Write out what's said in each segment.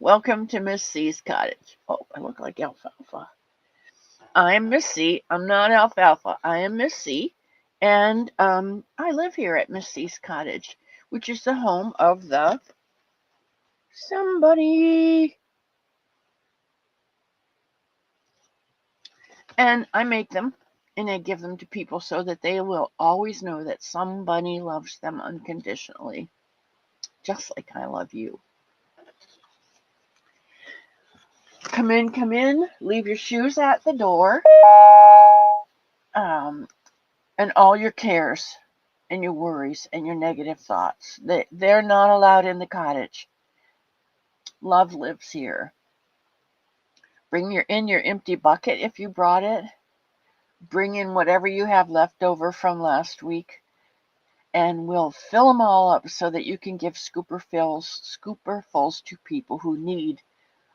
Welcome to Miss C's cottage. Oh, I look like alfalfa. I'm Miss C. I'm not alfalfa. I am Miss C. And I live here at Miss C's cottage, which is the home of the somebody. And I make them and I give them to people so that they will always know that somebody loves them unconditionally, just like I love you. Come in, come in. Leave your shoes at the door. Um, and all your cares and your worries and your negative thoughts. They're not allowed in the cottage. Love lives here. Bring your empty bucket if you brought it. Bring in whatever you have left over from last week, and we'll fill them all up so that you can give scooperfuls to people who need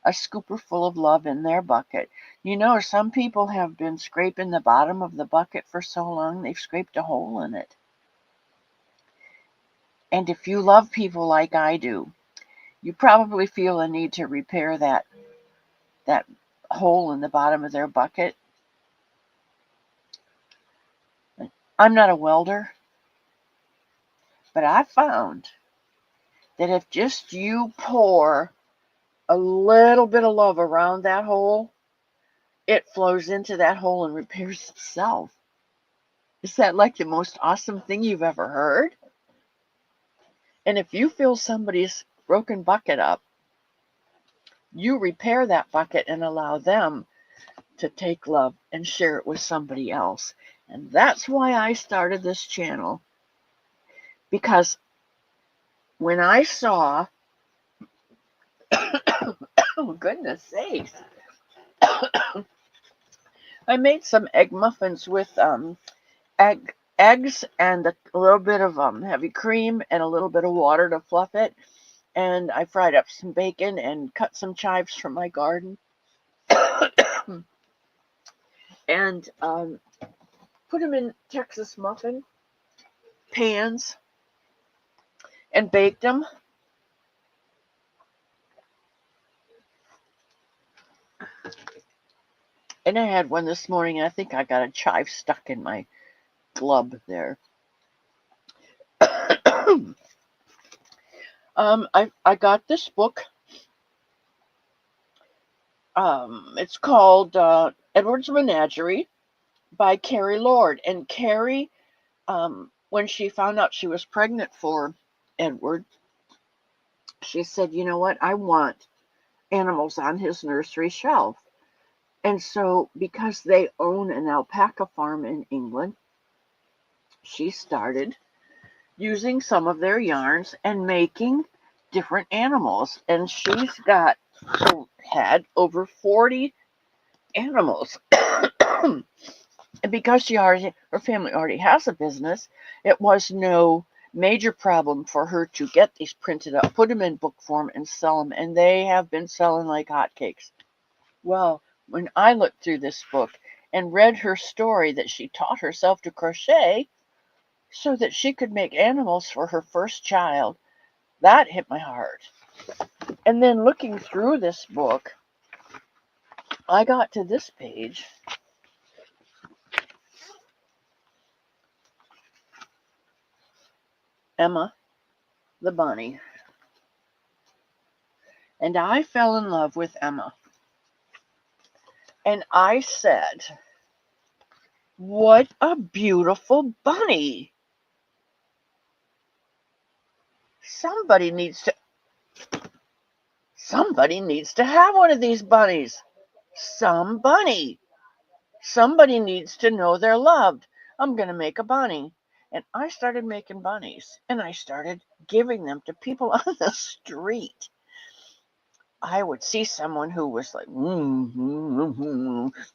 a scooper full of love in their bucket. You know, some people have been scraping the bottom of the bucket for so long they've scraped a hole in it. And if you love people like I do, you probably feel a need to repair that hole in the bottom of their bucket. I'm not a welder, but I found that if just you pour a little bit of love around that hole, it flows into that hole and repairs itself. Is that like the most awesome thing you've ever heard? And if you fill somebody's broken bucket up, you repair that bucket and allow them to take love and share it with somebody else. And that's why I started this channel. Because when I saw, oh goodness sakes, I made some egg muffins with eggs and a little bit of heavy cream and a little bit of water to fluff it. And I fried up some bacon and cut some chives from my garden. And put them in Texas muffin pans and baked them. And I had one this morning. I think I got a chive stuck in my glove there. I got this book. It's called Edward's Menagerie by Carrie Lord. And Carrie, when she found out she was pregnant for Edward, she said, you know what? I want animals on his nursery shelf. And so, because they own an alpaca farm in England, she started using some of their yarns and making different animals. And she's had over 40 animals. And because her family already has a business, it was no major problem for her to get these printed up, put them in book form, and sell them. And they have been selling like hotcakes. Well, when I looked through this book and read her story that she taught herself to crochet so that she could make animals for her first child, that hit my heart. And then looking through this book, I got to this page. Emma the bunny. And I fell in love with Emma. And I said, what a beautiful bunny. Somebody needs to have one of these bunnies. Somebody needs to know they're loved. I'm going to make a bunny. And I started making bunnies. And I started giving them to people on the street. I would see someone who was like,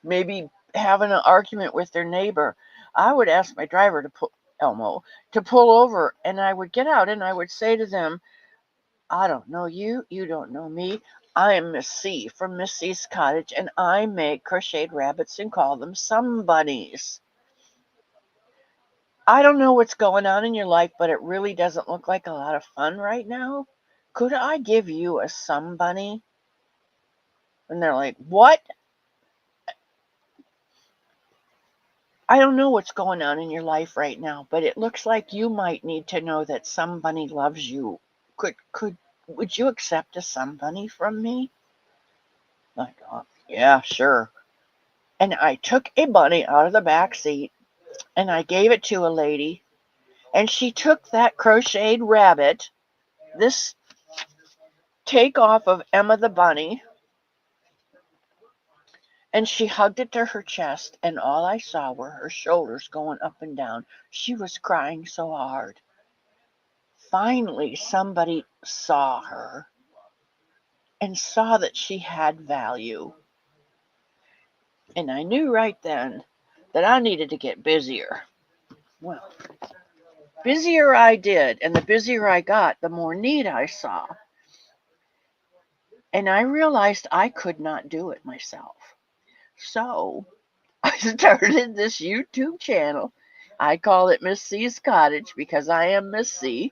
maybe having an argument with their neighbor. I would ask my driver Elmo, to pull over, and I would get out and I would say to them, I don't know you, you don't know me. I am Miss C from Miss C's cottage, and I make crocheted rabbits and call them somebodies. I don't know what's going on in your life, but it really doesn't look like a lot of fun right now. Could I give you a somebody? And they're like, what? I don't know what's going on in your life right now, but it looks like you might need to know that somebody loves you. Would you accept a somebody from me? Like, oh, yeah, sure. And I took a bunny out of the back seat and I gave it to a lady, and she took that crocheted rabbit, this takeoff of Emma the bunny, and she hugged it to her chest, and all I saw were her shoulders going up and down. She was crying so hard. Finally, somebody saw her and saw that she had value. And I knew right then that I needed to get busier. Well, busier I did, and the busier I got, the more need I saw. And I realized I could not do it myself. So I started this YouTube channel. I call it Miss C's Cottage because I am Miss C.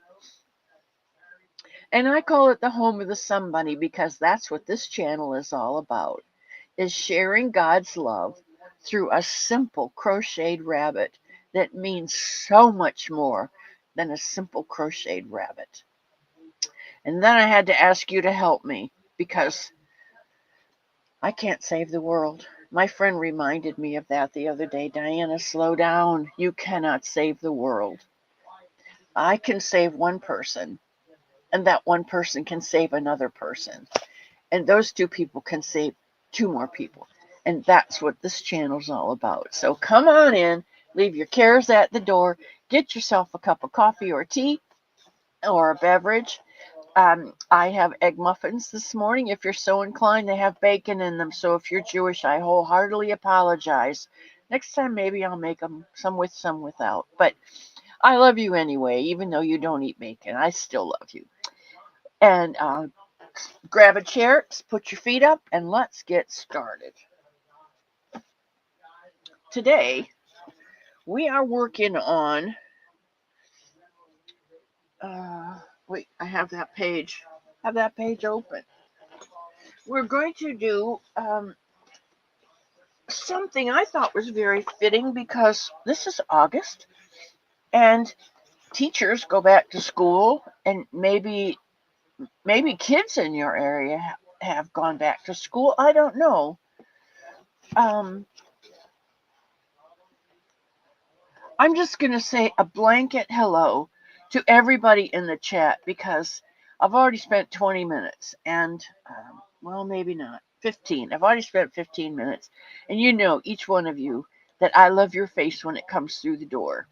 And I call it the home of the somebody because that's what this channel is all about, is sharing God's love through a simple crocheted rabbit that means so much more than a simple crocheted rabbit. And then I had to ask you to help me because I can't save the world. My friend reminded me of that the other day. Diana, slow down. You cannot save the world. I can save one person, and that one person can save another person. And those two people can save two more people. And that's what this channel's all about. So come on in, leave your cares at the door, get yourself a cup of coffee or tea or a beverage. I have egg muffins this morning. If you're so inclined, they have bacon in them. So if you're Jewish, I wholeheartedly apologize. Next time, maybe I'll make them some with, some without. But I love you anyway, even though you don't eat bacon. I still love you. And grab a chair, put your feet up, and let's get started. Today, we are working on. Wait, I have that page. Have that page open. We're going to do something I thought was very fitting because this is August and teachers go back to school, and maybe kids in your area have gone back to school. I don't know. I'm just going to say a blanket hello to everybody in the chat because I've already spent 20 minutes and, well, maybe not, 15. I've already spent 15 minutes. And you know, each one of you, that I love your face when it comes through the door.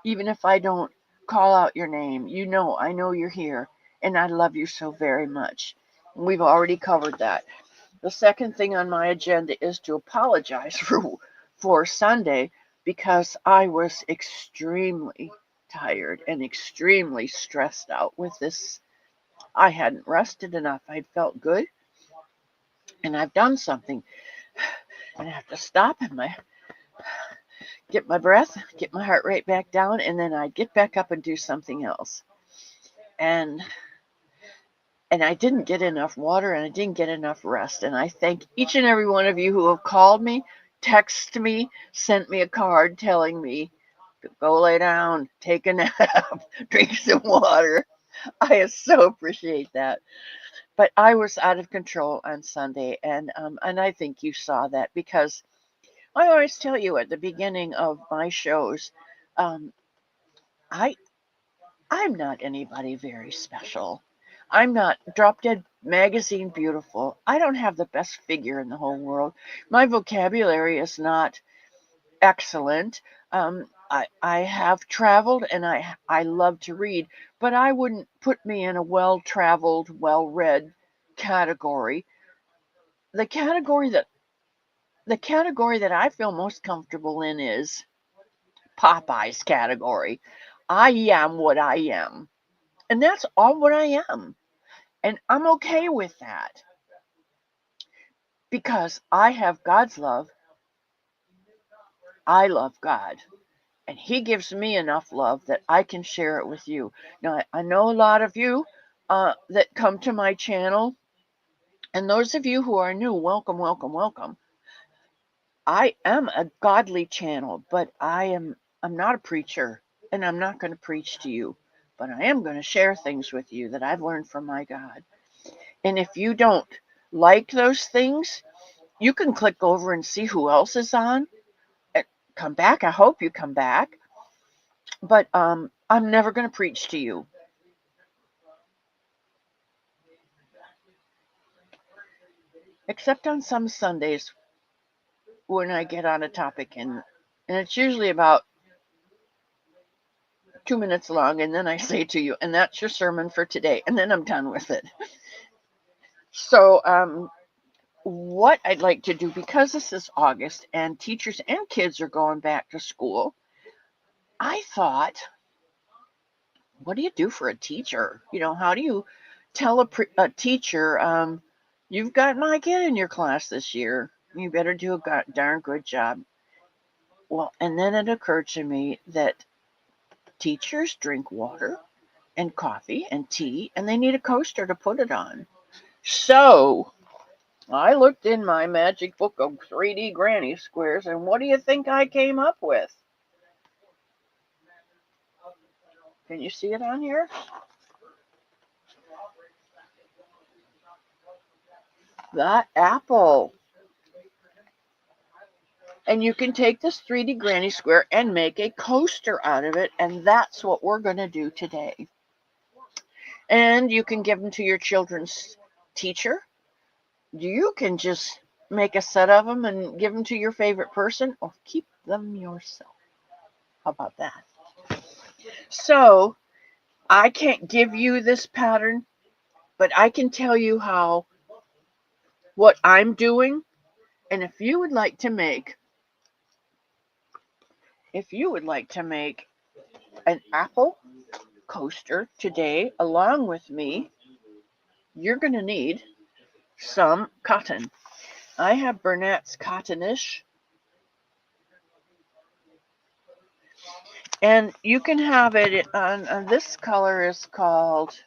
Even if I don't call out your name, you know, I know you're here and I love you so very much. We've already covered that. The second thing on my agenda is to apologize for Sunday because I was extremely tired and extremely stressed out with this. I hadn't rested enough. I'd felt good and I've done something. And I have to stop and get my breath, get my heart rate back down, and then I'd get back up and do something else. And I didn't get enough water and I didn't get enough rest. And I thank each and every one of you who have called me, texted me, sent me a card telling me to go lay down, take a nap, drink some water. I so appreciate that. But I was out of control on Sunday, and I think you saw that because I always tell you at the beginning of my shows, um, I I'm not anybody very special. I'm not Drop Dead Magazine beautiful. I don't have the best figure in the whole world. My vocabulary is not excellent. I have traveled and I love to read, but I wouldn't put me in a well-traveled, well-read category. The category that I feel most comfortable in is Popeye's category. I am what I am. And that's all what I am. And I'm okay with that because I have God's love. I love God. And He gives me enough love that I can share it with you. Now, I know a lot of you that come to my channel And those of you who are new, welcome, welcome, welcome. I am a godly channel, but I'm not a preacher, and I'm not going to preach to you, but I am going to share things with you that I've learned from my God. And if you don't like those things, you can click over and see who else is on. And come back. I hope you come back. But I'm never going to preach to you. Except on some Sundays when I get on a topic, and it's usually about 2 minutes long, and then I say to you, and that's your sermon for today, and then I'm done with it. So what I'd like to do, because this is August and teachers and kids are going back to school, I thought, what do you do for a teacher? How do you tell a teacher, you've got my kid in your class this year, you better do a darn good job? Well, and then it occurred to me that teachers drink water and coffee and tea, and they need a coaster to put it on. So I looked in my magic book of 3D granny squares, and what do you think I came up with? Can you see it on here? The apple. And you can take this 3D granny square and make a coaster out of it, and that's what we're going to do today. And you can give them to your children's teacher. You can just make a set of them and give them to your favorite person, or keep them yourself. How about that? So I can't give you this pattern, but I can tell you what I'm doing. And if you would like to make an apple coaster today along with me, you're going to need some cotton. I have Burnett's Cottonish, and you can have it on this color is called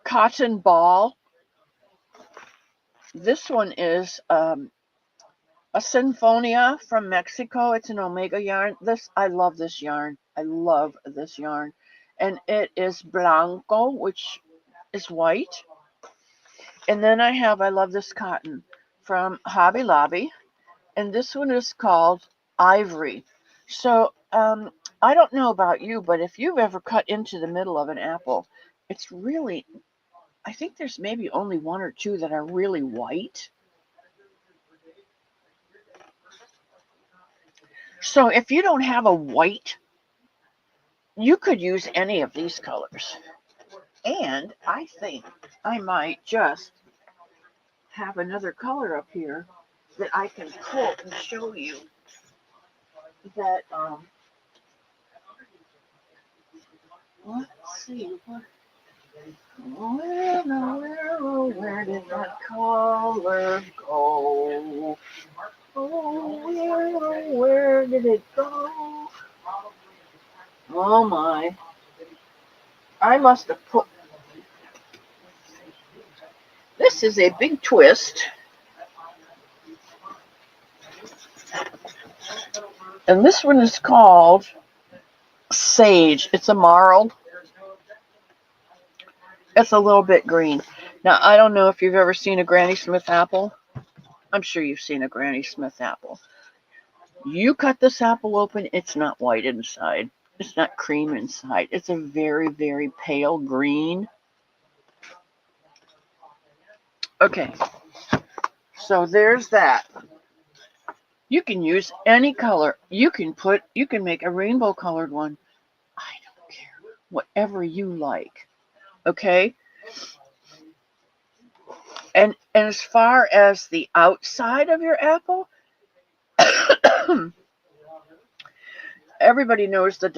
Cotton Ball. This one is a Sinfonia from Mexico. It's an Omega yarn. I love this yarn. And it is Blanco, which is white. And then I love this cotton from Hobby Lobby. And this one is called Ivory. So I don't know about you, but if you've ever cut into the middle of an apple, it's really, I think there's maybe only one or two that are really white. So if you don't have a white, you could use any of these colors. And I think I might just have another color up here that I can pull and show you that, let's see, where did that color go? Oh, where did it go? Oh my. I must have put, this is a big twist. And this one is called Sage. It's a marled. It's a little bit green. Now, I don't know if you've ever seen a Granny Smith apple. I'm sure you've seen a Granny Smith apple. You cut this apple open, it's not white inside. It's not cream inside. It's a very, very pale green. Okay, so there's that. You can use any color. You can make a rainbow colored one. I don't care. Whatever you like. Okay? And as far as the outside of your apple, everybody knows the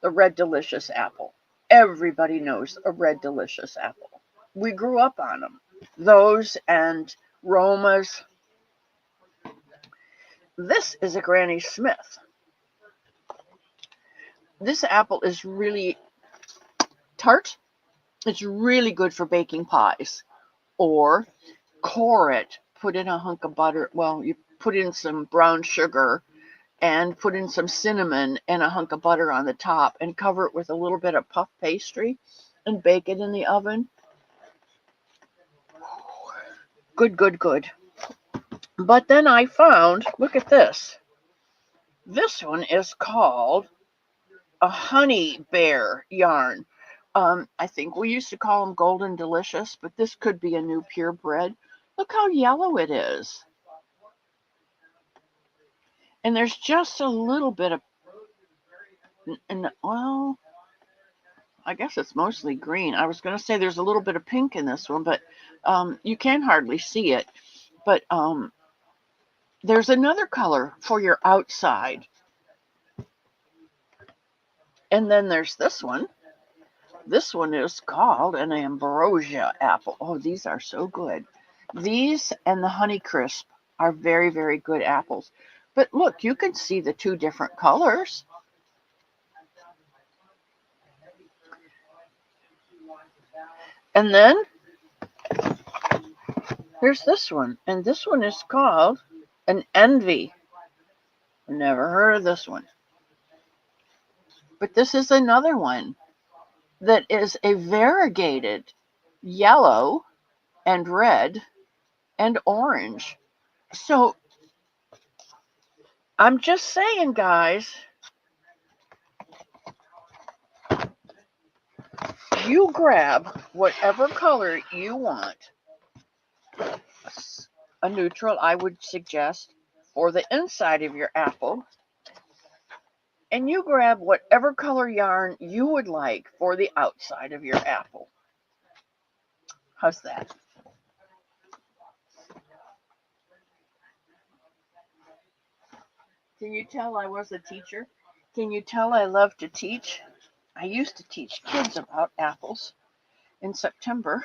red delicious apple. Everybody knows a red delicious apple. We grew up on them. Those and Roma's. This is a Granny Smith. this apple is really tart. It's really good for baking pies. Or core it, put in a hunk of butter. Well, you put in some brown sugar and put in some cinnamon and a hunk of butter on the top and cover it with a little bit of puff pastry and bake it in the oven. Good, good, good. But then I found, look at this. This one is called a honey bear yarn. I think we used to call them golden delicious, but this could be a new purebred. Look how yellow it is. And there's just a little bit of, and well, I guess it's mostly green. I was going to say there's a little bit of pink in this one, but you can hardly see it. But there's another color for your outside. And then there's this one. This one is called an ambrosia apple. Oh, these are so good. These and the Honeycrisp are very, very good apples. But look, you can see the two different colors. And then there's this one. And this one is called an Envy. Never heard of this one. But this is another one that is a variegated yellow and red and orange. So I'm just saying, guys, you grab whatever color you want. A neutral, I would suggest, for the inside of your apple. And you grab whatever color yarn you would like for the outside of your apple. How's that? Can you tell I was a teacher? Can you tell I love to teach? I used to teach kids about apples in September,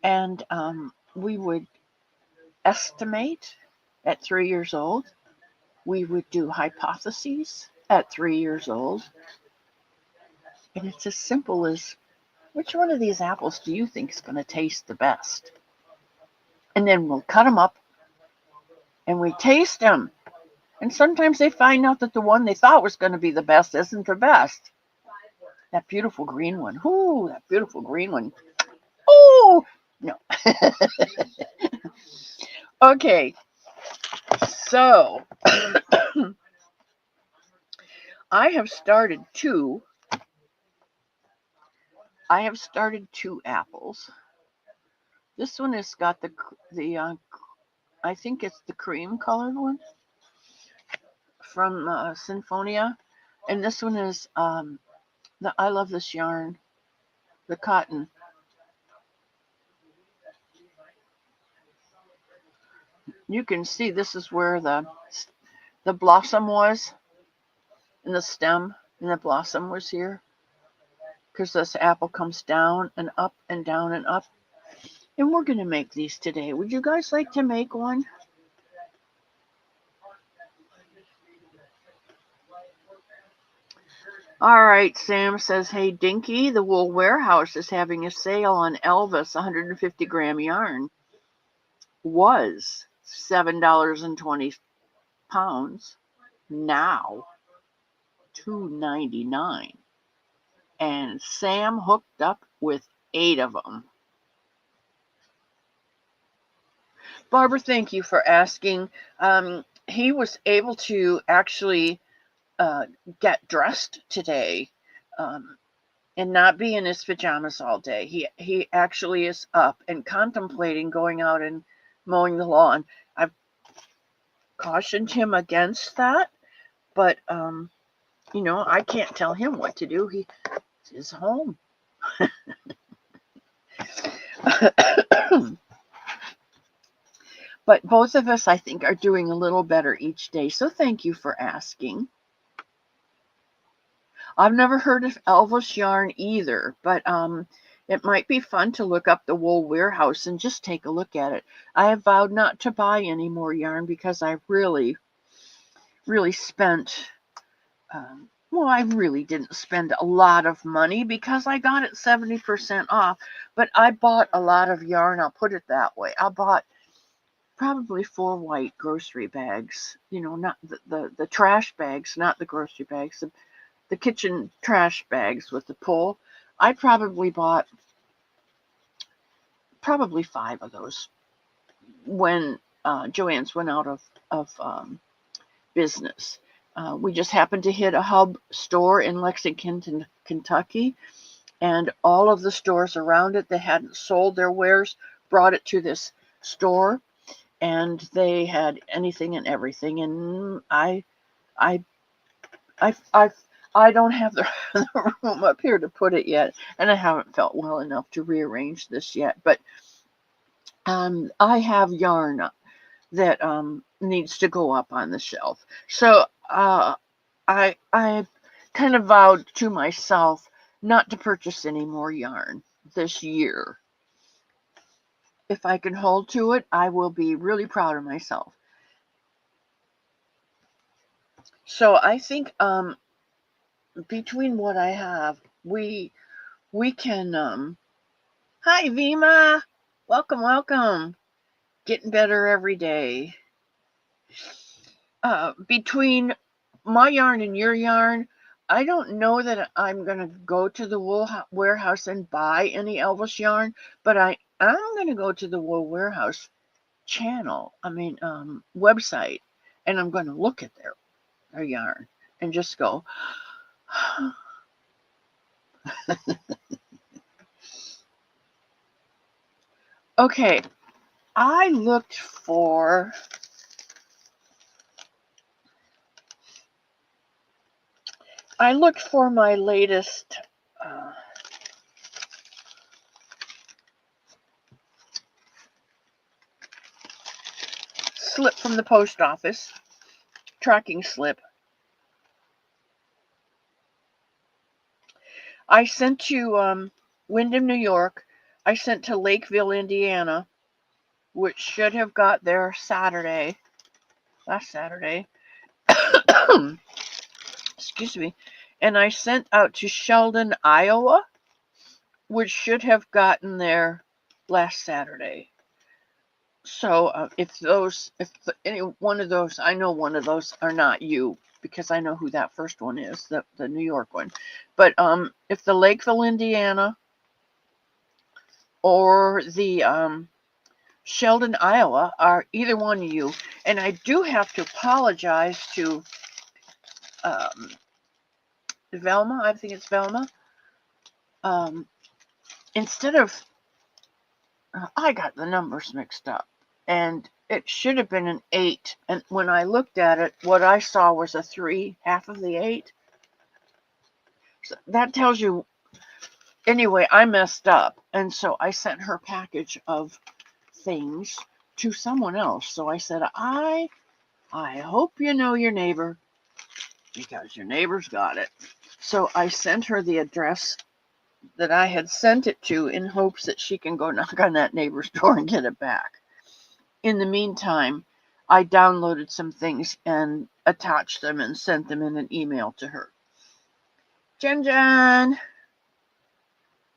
and we would estimate at 3 years old. We would do hypotheses at 3 years old. And it's as simple as, which one of these apples do you think is going to taste the best? And then we'll cut them up and we taste them. And sometimes they find out that the one they thought was going to be the best isn't the best. That beautiful green one. Ooh, that beautiful green one. Ooh, no. Okay, so I have started two apples. This one has got the I think it's the cream colored one from Sinfonia, and this one is I love this yarn, the cotton. You can see this is where the blossom was, and the stem and the blossom was here, because this apple comes down and up and down and up. And we're going to make these today. Would you guys like to make one? All right, Sam says, hey, Dinky, the Wool Warehouse is having a sale on Elvis 150 gram yarn. Was $7.20. Now $2.99. And Sam hooked up with 8 of them. Barbara, thank you for asking. He was able to actually get dressed today and not be in his pajamas all day. He actually is up and contemplating going out and mowing the lawn. I've cautioned him against that, but I can't tell him what to do. He's his home. But both of us, I think, are doing a little better each day. So thank you for asking. I've never heard of Elvis yarn either, but it might be fun to look up the Wool Warehouse and just take a look at it. I have vowed not to buy any more yarn because I really, really spent, well, I really didn't spend a lot of money because I got it 70% off, but I bought a lot of yarn. I'll put it that way. I bought probably 4 white grocery bags, not the trash bags, not the grocery bags, the kitchen trash bags with the pull. I probably bought probably 5 of those when Joann's went out of business. We just happened to hit a hub store in Lexington, Kentucky, and all of the stores around it that hadn't sold their wares brought it to this store, and they had anything and everything. And I don't have the room up here to put it yet, and I haven't felt well enough to rearrange this yet. But I have yarn that needs to go up on the shelf. So I kind of vowed to myself not to purchase any more yarn this year. If I can hold to it, I will be really proud of myself. So I think between what I have, we can hi Vima, welcome. Getting better every day. Between my yarn and your yarn, I don't know that I'm going to go to the wool warehouse and buy any Elvis yarn, but I'm going to go to the wool warehouse website, and I'm going to look at their yarn and just go, okay, I looked for my latest slip from the post office, tracking slip. I sent to Windham, New York. I sent to Lakeville, Indiana, which should have got there last Saturday. Excuse me. And I sent out to Sheldon, Iowa, which should have gotten there last Saturday. So if any one of those, I know one of those are not you, because I know who that first one is, the New York one. But if the Lakeville, Indiana, or the Sheldon, Iowa, are either one of you, and I do have to apologize to Velma. I think it's Velma. Instead of I got the numbers mixed up, and it should have been an 8. And when I looked at it, what I saw was a 3, half of the 8. So that tells you. Anyway, I messed up, and so I sent her package of things to someone else. So I said, I hope you know your neighbor, because your neighbor's got it. So I sent her the address that I had sent it to in hopes that she can go knock on that neighbor's door and get it back. In the meantime, I downloaded some things and attached them and sent them in an email to her. Jen,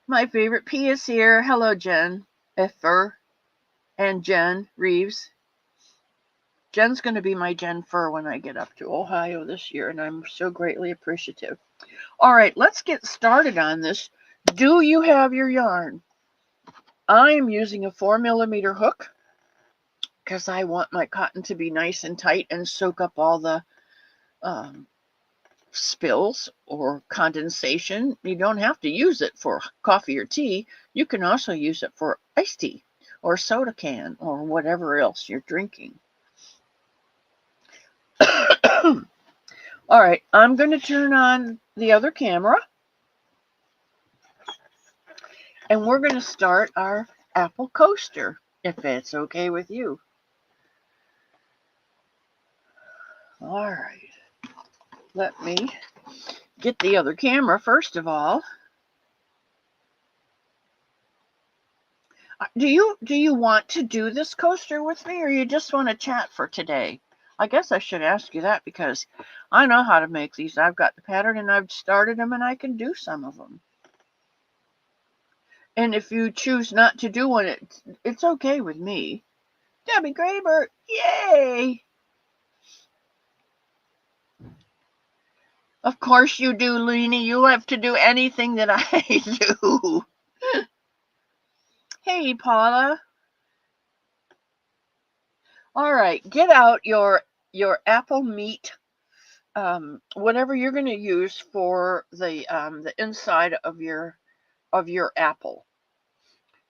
my favorite P is here. Hello, Jen Effer and Jen Reeves. Jen's going to be my Jen Fur when I get up to Ohio this year, and I'm so greatly appreciative. All right, let's get started on this. Do you have your yarn? I am using a 4mm hook because I want my cotton to be nice and tight and soak up all the spills or condensation. You don't have to use it for coffee or tea. You can also use it for iced tea or soda can or whatever else you're drinking. All right, I'm going to turn on the other camera, and we're going to start our apple coaster, if that's okay with you. All right, let me get the other camera first of all. Do you want to do this coaster with me, or you just want to chat for today? I guess I should ask you that because I know how to make these. I've got the pattern and I've started them and I can do some of them. And if you choose not to do one, it's okay with me. Debbie Graber, yay! Of course you do, Leanie. You have to do anything that I do. Hey, Paula. All right, get out your apple meat, whatever you're going to use for the inside of your apple.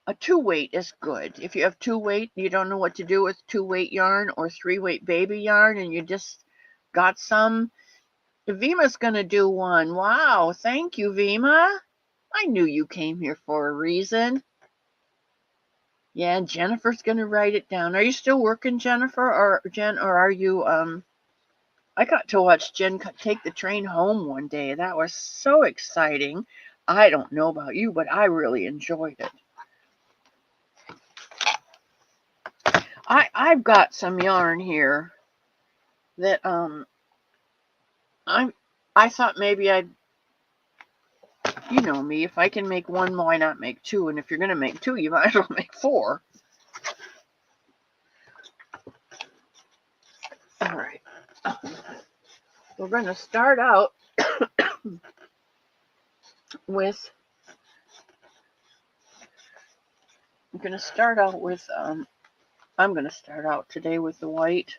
A 2-weight is good. If you have 2-weight, you don't know what to do with 2-weight yarn or 3-weight baby yarn, and you just got some. Vima's going to do one. Wow, thank you, Vima. I knew you came here for a reason. Yeah, Jennifer's going to write it down. Are you still working, Jennifer, or Jen, or are you I got to watch Jen take the train home one day. That was so exciting. I don't know about you, but I really enjoyed it. I've got some yarn here that I thought maybe I'd, you know me, if I can make one, why not make two? And if you're gonna make two, you might as well make 4. All right, we're gonna start out with. I'm gonna start out with. I'm gonna start out today with the white.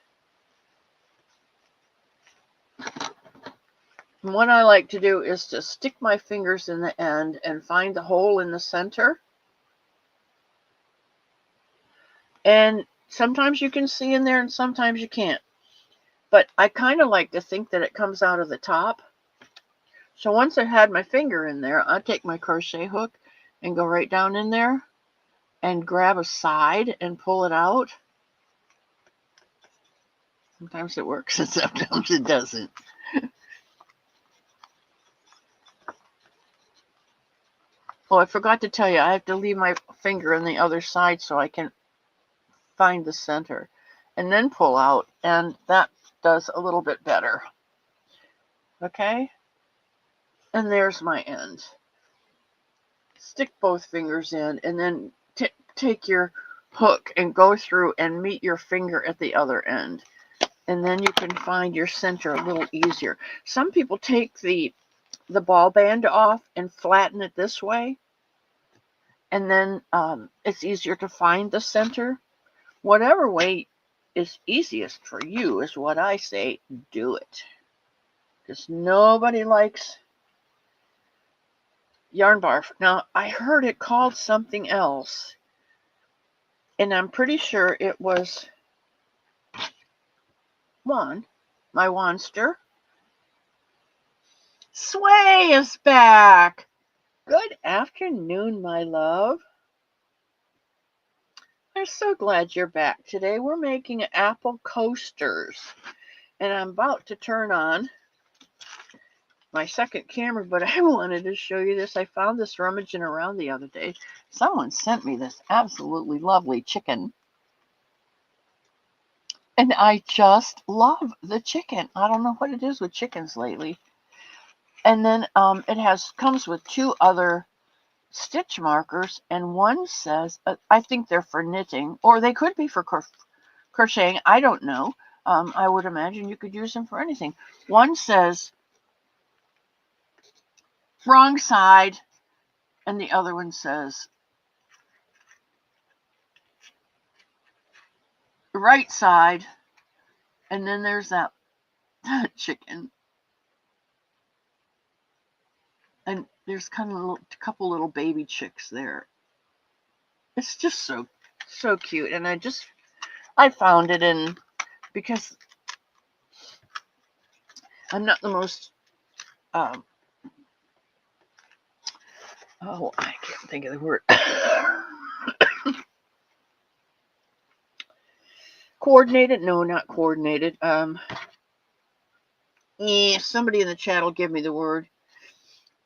And what I like to do is to stick my fingers in the end and find the hole in the center. And sometimes you can see in there and sometimes you can't. But I kind of like to think that it comes out of the top. So once I had my finger in there, I take my crochet hook and go right down in there and grab a side and pull it out. Sometimes it works and sometimes it doesn't. Oh, I forgot to tell you, I have to leave my finger on the other side so I can find the center and then pull out, and that does a little bit better. Okay? And there's my end. Stick both fingers in and then take your hook and go through and meet your finger at the other end. And then you can find your center a little easier. Some people take the ball band off and flatten it this way. And then it's easier to find the center. Whatever way is easiest for you is what I say, do it. Because nobody likes yarn barf. Now, I heard it called something else. And I'm pretty sure it was Juan, my Wanster. Sway is back. Good afternoon, my love. I'm so glad you're back today. We're making apple coasters. And I'm about to turn on my second camera, but I wanted to show you this. I found this rummaging around the other day. Someone sent me this absolutely lovely chicken. And I just love the chicken. I don't know what it is with chickens lately. And then it comes with 2 other stitch markers, and one says, I think they're for knitting, or they could be for crocheting. I don't know. I would imagine you could use them for anything. One says wrong side, and the other one says right side, and then there's that chicken. And there's kind of a couple little baby chicks there. It's just so cute, and I found it in because I'm not the most I can't think of the word. Coordinated? No, not coordinated. Somebody in the chat will give me the word.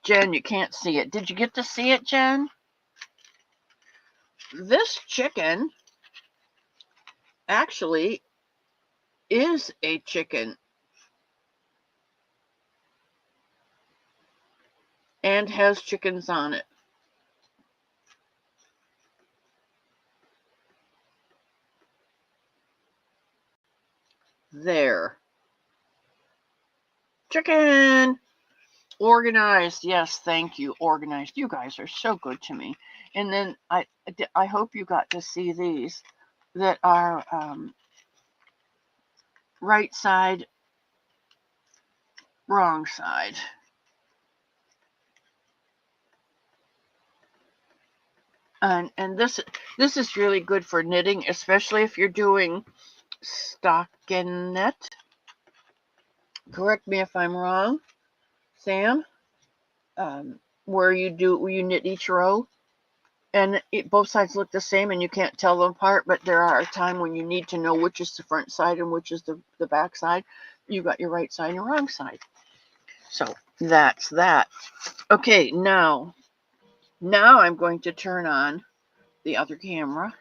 Jen, you can't see it. Did you get to see it, Jen? This chicken actually is a chicken and has chickens on it. There. Chicken! Organized. Yes, thank you. Organized. You guys are so good to me. And then I hope you got to see these that are right side, wrong side. And this is really good for knitting, especially if you're doing stockinette. Correct me if I'm wrong, Sam. Where you knit each row, and both sides look the same, and you can't tell them apart. But there are a time when you need to know which is the front side and which is the back side. You got your right side and your wrong side. So that's that. Okay, now I'm going to turn on the other camera.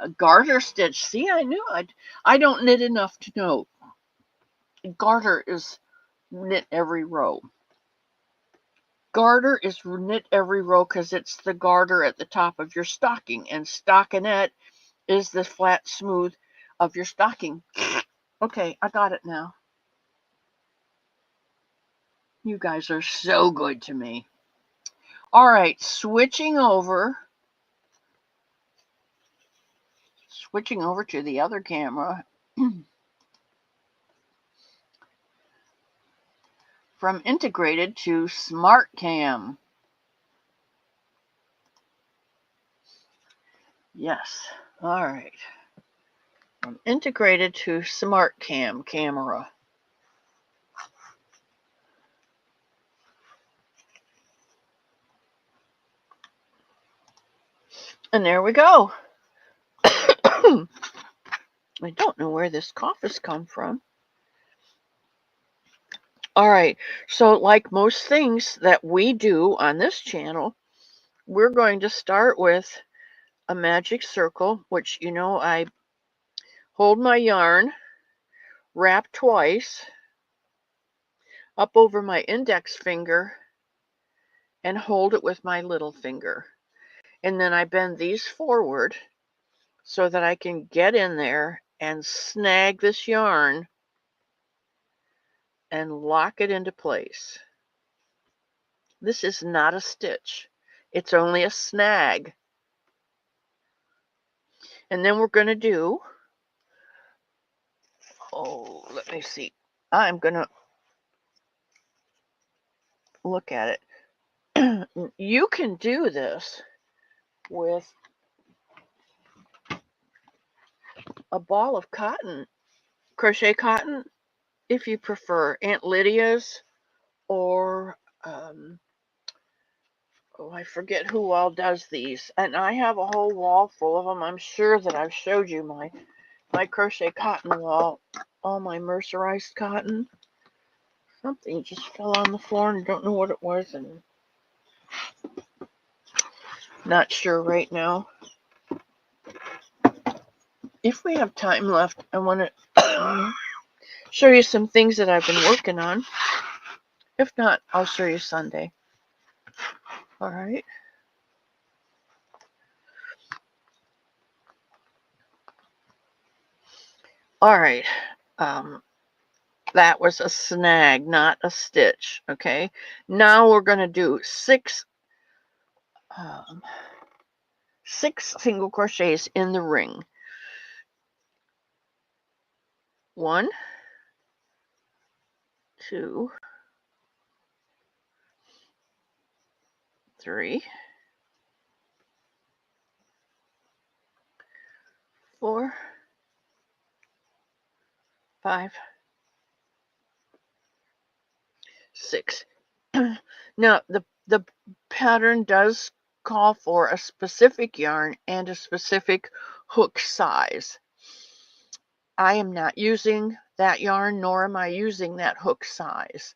A garter stitch. See, I knew I don't knit enough to know. Garter is knit every row. Garter is knit every row because it's the garter at the top of your stocking, and stockinette is the flat smooth of your stocking. Okay, I got it now. You guys are so good to me. All right, switching over to the other camera. From integrated to smart cam. Yes. All right. From integrated to smart cam camera. And there we go. I don't know where this cough has come from. All right. So like most things that we do on this channel, we're going to start with a magic circle, which, I hold my yarn, wrap twice up over my index finger, and hold it with my little finger. And then I bend these forward so that I can get in there and snag this yarn and lock it into place. This is not a stitch. It's only a snag. And then we're going to do, let me see. I'm going to look at it. You can do this with a ball of cotton, crochet cotton, if you prefer, Aunt Lydia's, or I forget who all does these. And I have a whole wall full of them. I'm sure that I've showed you my crochet cotton wall, all my mercerized cotton. Something just fell on the floor and I don't know what it was, and not sure right now. If we have time left, I want to show you some things that I've been working on. If not, I'll show you Sunday. All right. All right. That was a snag, not a stitch. Okay. Now we're going to do six single crochets in the ring. 1, 2, 3, 4, 5, 6. Now the pattern does call for a specific yarn and a specific hook size. I am not using that yarn, nor am I using that hook size.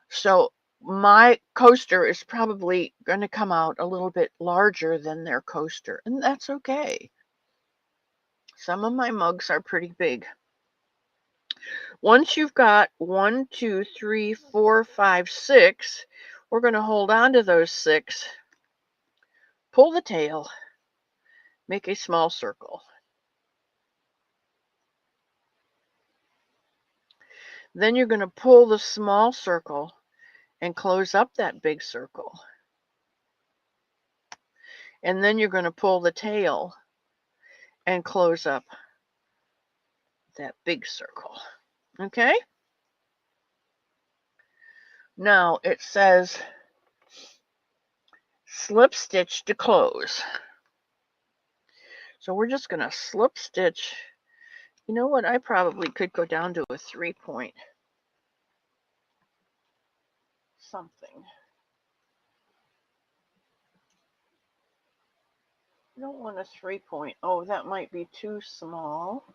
So my coaster is probably going to come out a little bit larger than their coaster, and that's okay. Some of my mugs are pretty big. Once you've got 1, 2, 3, 4, 5, 6, we're going to hold on to those 6, pull the tail, make a small circle. Then you're going to pull the small circle and close up that big circle. And then you're going to pull the tail and close up that big circle. Okay? Now it says slip stitch to close. So we're just going to slip stitch. You know what? I probably could go down to a 3-point something. I don't want a 3-point. Oh, that might be too small.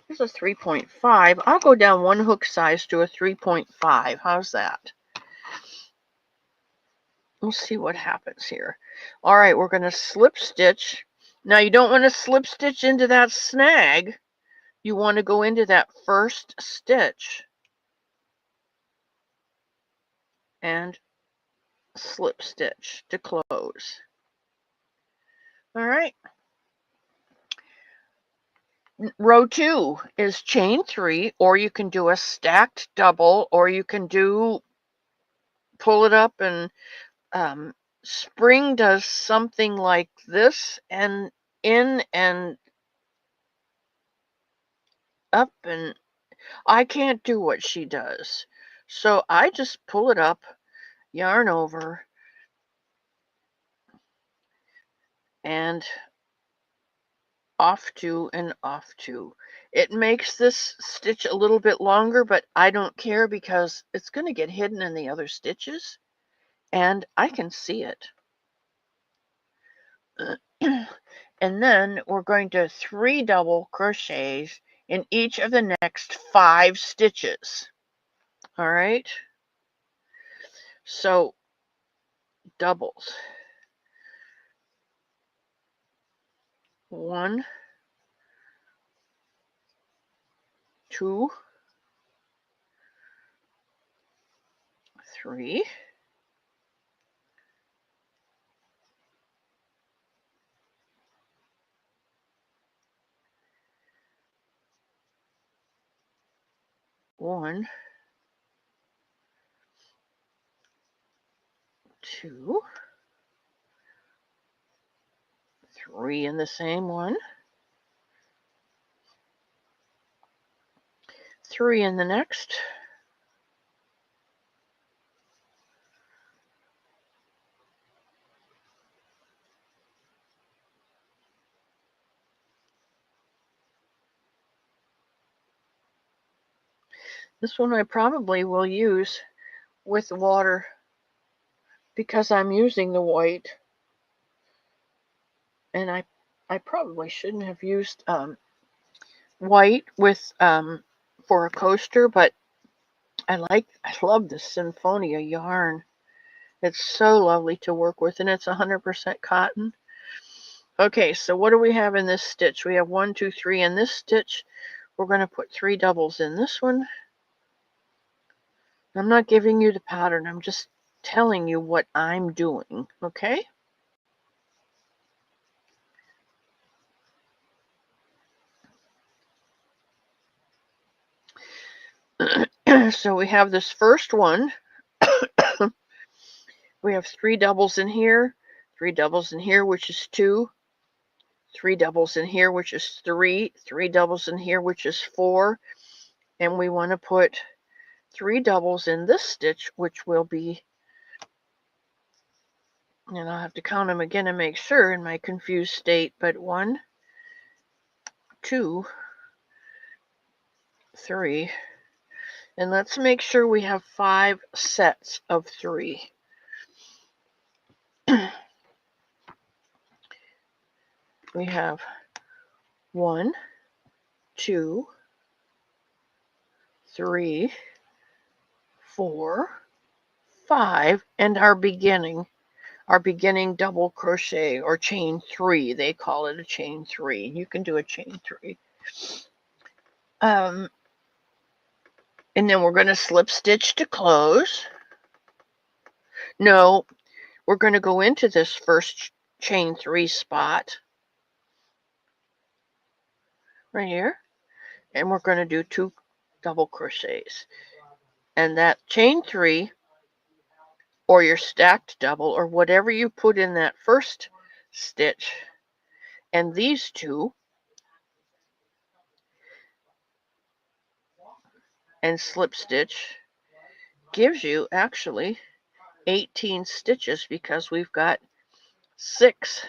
Here's a 3.5. I'll go down 1 hook size to a 3.5. How's that? We'll see what happens here. All right, we're going to slip stitch. Now, you don't want to slip stitch into that snag. You want to go into that first stitch and slip stitch to close. All right. Row 2 is chain 3, or you can do a stacked double, or you can do pull it up and spring does something like this and in and up, and I can't do what she does. So I just pull it up, yarn over, and off 2 and off 2. It makes this stitch a little bit longer, but I don't care because it's going to get hidden in the other stitches and I can see it. And then we're going to 3 double crochets in each of the next 5 stitches. All right. So doubles. 1, 2, 3, 1, 2, 3 in the same one, 3 in the next, 'This one I probably will use with water because I'm using the white, and I probably shouldn't have used white with for a coaster, but I love the Sinfonia yarn. It's so lovely to work with, and it's 100% cotton. Okay, so what do we have in this stitch? We have 1, 2, 3 in this stitch. We're going to put 3 doubles in this one. I'm not giving you the pattern. I'm just telling you what I'm doing, okay? So we have this first one. We have 3 doubles in here, 3 doubles in here, which is 2, 3 doubles in here, which is 3, 3 doubles in here, which is 4, and we want to put 3 doubles in this stitch, which will be, and I'll have to count them again and make sure in my confused state, but 1, 2, 3, and let's make sure we have 5 sets of 3. We have 1, 2, 3, 4, 5, and our beginning double crochet or chain 3. They call it a chain 3. You can do a chain 3. And then we're going to slip stitch to close. No, we're going to go into this first chain 3 spot right here, and we're going to do 2 double crochets. And that chain 3 or your stacked double or whatever you put in that first stitch and these 2 and slip stitch gives you actually 18 stitches because we've got 6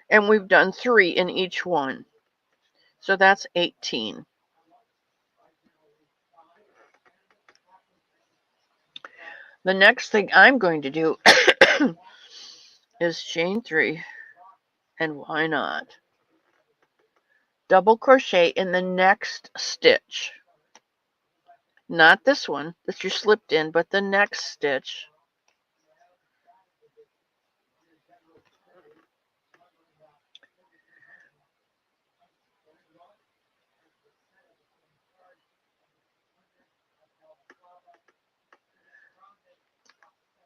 and we've done 3 in each one. So that's 18. The next thing I'm going to do is chain 3, and why not? Double crochet in the next stitch. Not this one that you slipped in, but the next stitch.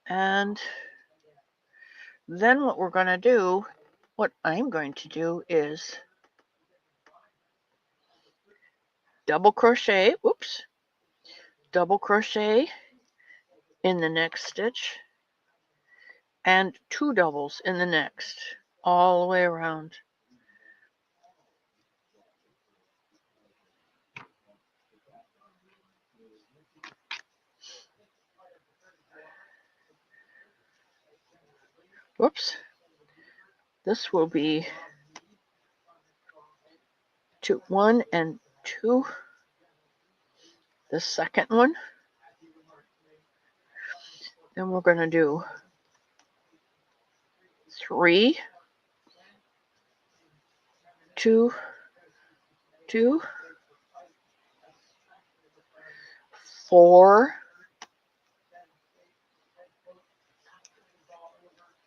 And then what we're going to do, what I'm going to do is double crochet, double crochet in the next stitch and 2 doubles in the next, all the way around. Whoops. This will be 1 and 2. The second one. Then we're going to do 3, 2, 2, 4,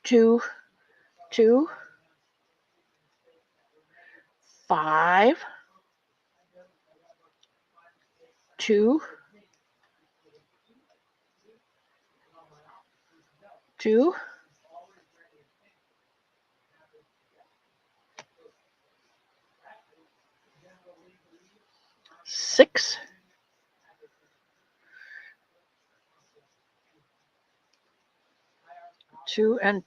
2, 2, 5, 2, 2, 6, 2 and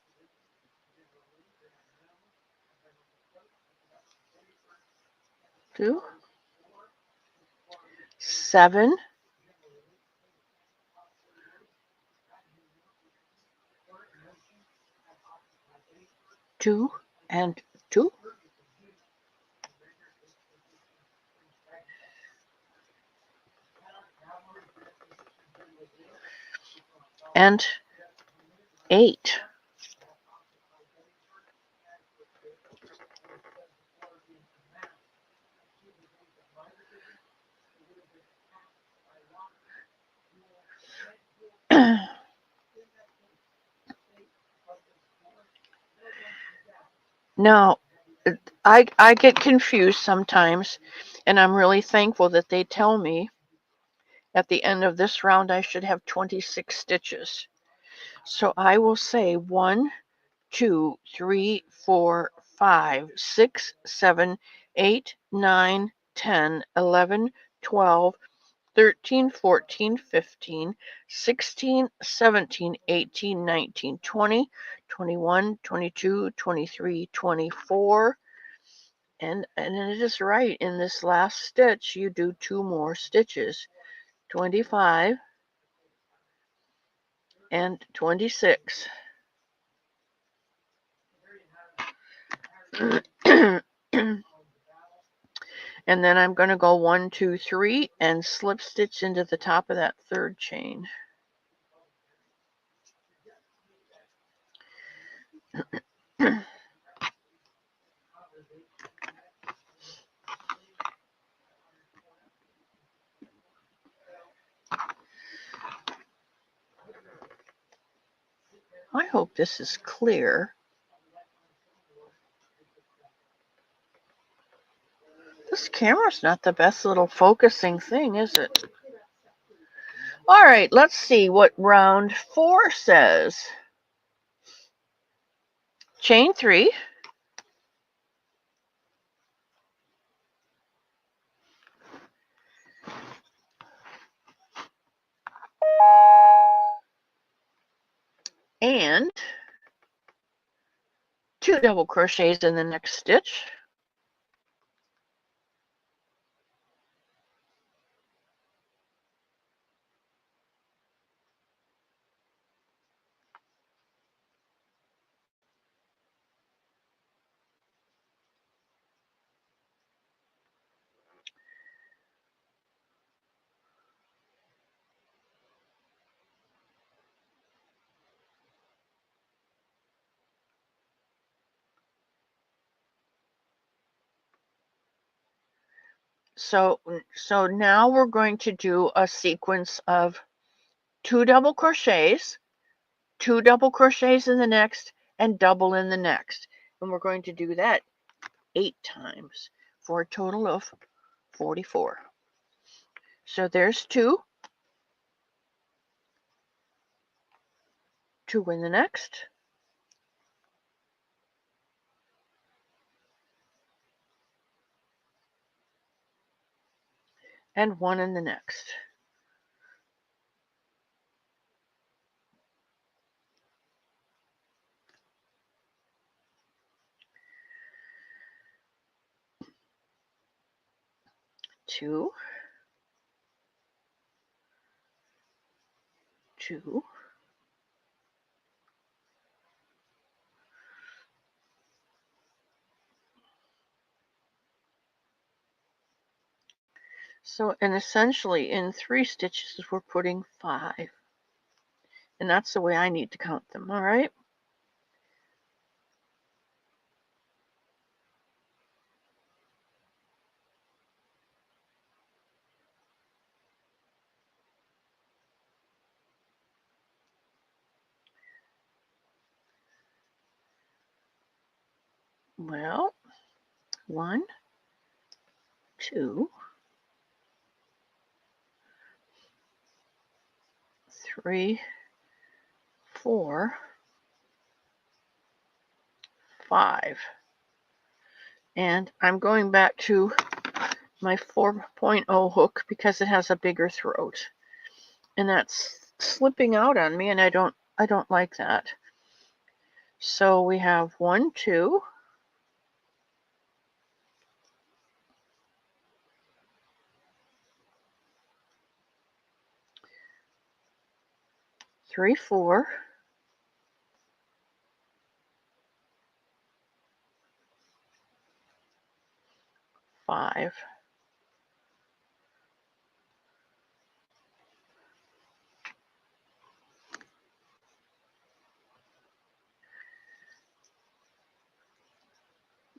2, 7, 2 and 2, and 8. Now, I get confused sometimes, and I'm really thankful that they tell me at the end of this round I should have 26 stitches. So I will say 1, 2, 3, 4, 5, 6, 7, 8, 9, 10, 11, 12, 13, 14, 15, 16, 17, 18, 19, 20, 21, 22, 23, 24. And it is right. In this last stitch, you do 2 more stitches. 25 and 26. And then I'm going to go 1, 2, 3 and slip stitch into the top of that third chain. I hope this is clear. This camera's not the best little focusing thing, is it? All right, let's see what round 4 says. Chain 3. And 2 double crochets in the next stitch. So now we're going to do a sequence of 2 double crochets, 2 double crochets in the next, and double in the next. And we're going to do that 8 times for a total of 44. So there's 2, 2 in the next, and 1 in the next. Two, 2, so, and essentially in 3 stitches we're putting 5, and that's the way I need to count them. All right. Well, 1, 2, 3, 4, 5. And I'm going back to my 4.0 hook because it has a bigger throat. And that's slipping out on me, and I don't like that. So we have 1, 2, 3, 4, 5.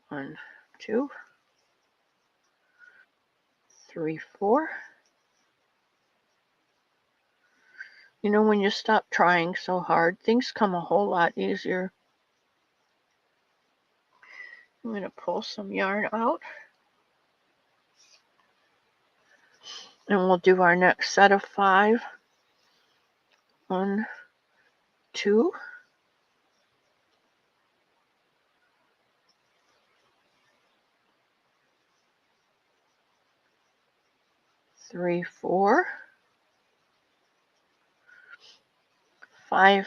1, 2, 3, 4. You know, when you stop trying so hard, things come a whole lot easier. I'm going to pull some yarn out. And we'll do our next set of 5. 1, 2, 3, 4, 5.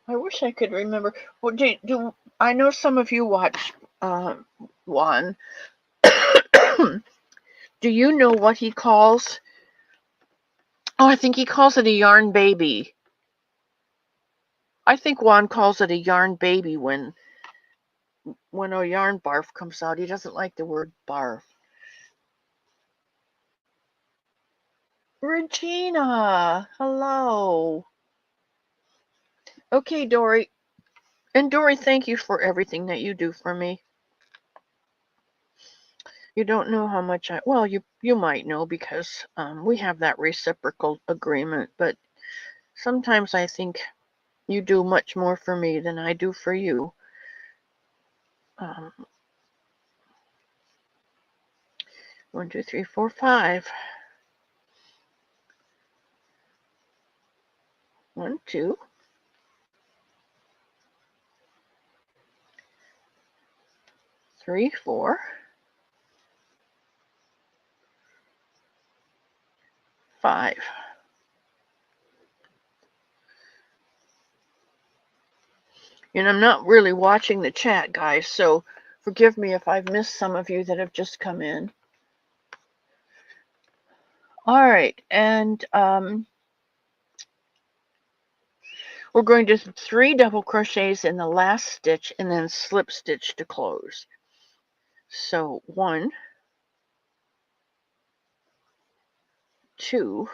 I wish I could remember. Well, do I know some of you watch Juan? Do you know what he calls? Oh, I think he calls it a yarn baby. I think Juan calls it a yarn baby when a yarn barf comes out. He doesn't like the word barf. Regina, hello. Okay, Dory. And Dory, thank you for everything that you do for me. You don't know how much well, you might know because we have that reciprocal agreement, but sometimes I think you do much more for me than I do for you. um, 1, 2, 3, 4, 5. 1, 2. 3, 4. 5. And I'm not really watching the chat, guys, so forgive me if I've missed some of you that have just come in. All right, and we're going to do 3 double crochets in the last stitch and then slip stitch to close. So 1, 2,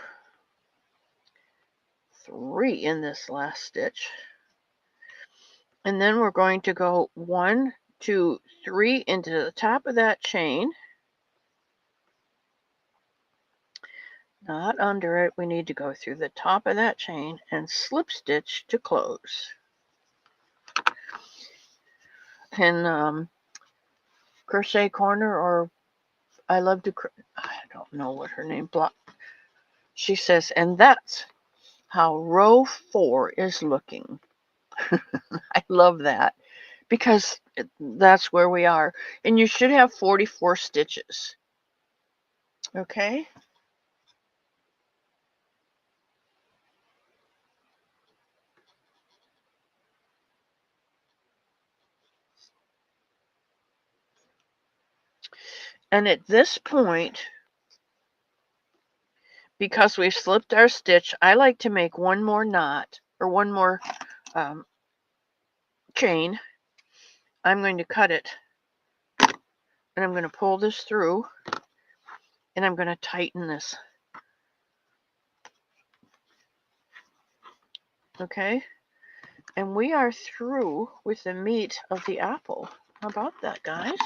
3 in this last stitch. And then we're going to go 1, 2, 3 into the top of that chain. Not under it. We need to go through the top of that chain and slip stitch to close. And crochet corner, or I love to, I don't know what her name, she says, and that's how row 4 is looking. I love that because that's where we are. And you should have 44 stitches. Okay. And at this point, because we've slipped our stitch, I like to make one more knot or one more chain. I'm going to cut it and I'm going to pull this through and I'm going to tighten this. Okay. And we are through with the meat of the apple. How about that, guys?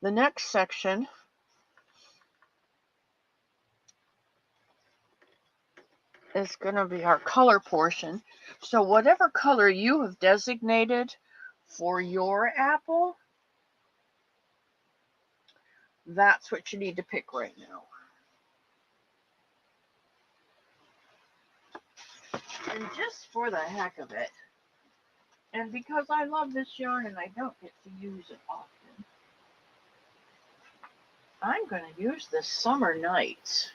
The next section is going to be our color portion. So whatever color you have designated for your apple, that's what you need to pick right now. And just for the heck of it, and because I love this yarn and I don't get to use it often, I'm going to use this Summer Nights.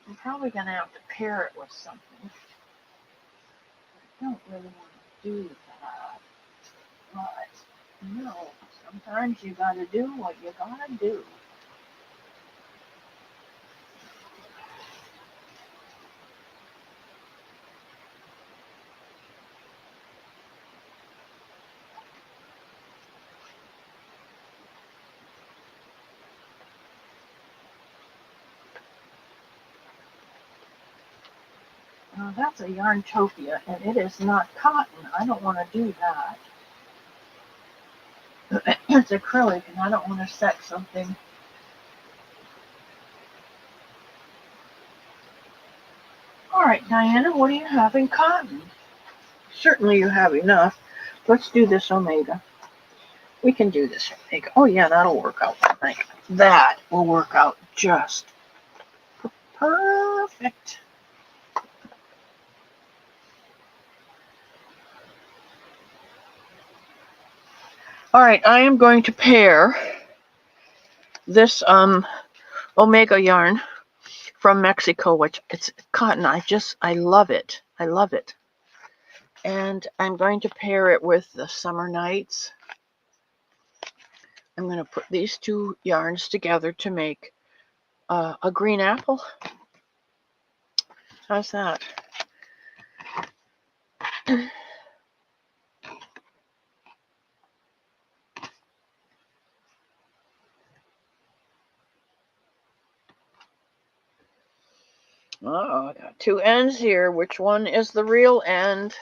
I'm probably going to have to pair it with something. I don't really want to do that, but you know, sometimes you got to do what you got to do. Now that's a Yarntopia, and it is not cotton. I don't want to do that. It's acrylic, and I don't want to set something. All right, Diana, what do you have in cotton? Certainly you have enough. Let's do this Omega. We can do this Omega. Oh yeah, that'll work out. That will work out just perfect. All right, I am going to pair this Omega yarn from Mexico, which it's cotton. I love it. I love it. And I'm going to pair it with the Summer Nights. I'm going to put these 2 yarns together to make a green apple. How's that? Oh, I got 2 ends here. Which one is the real end?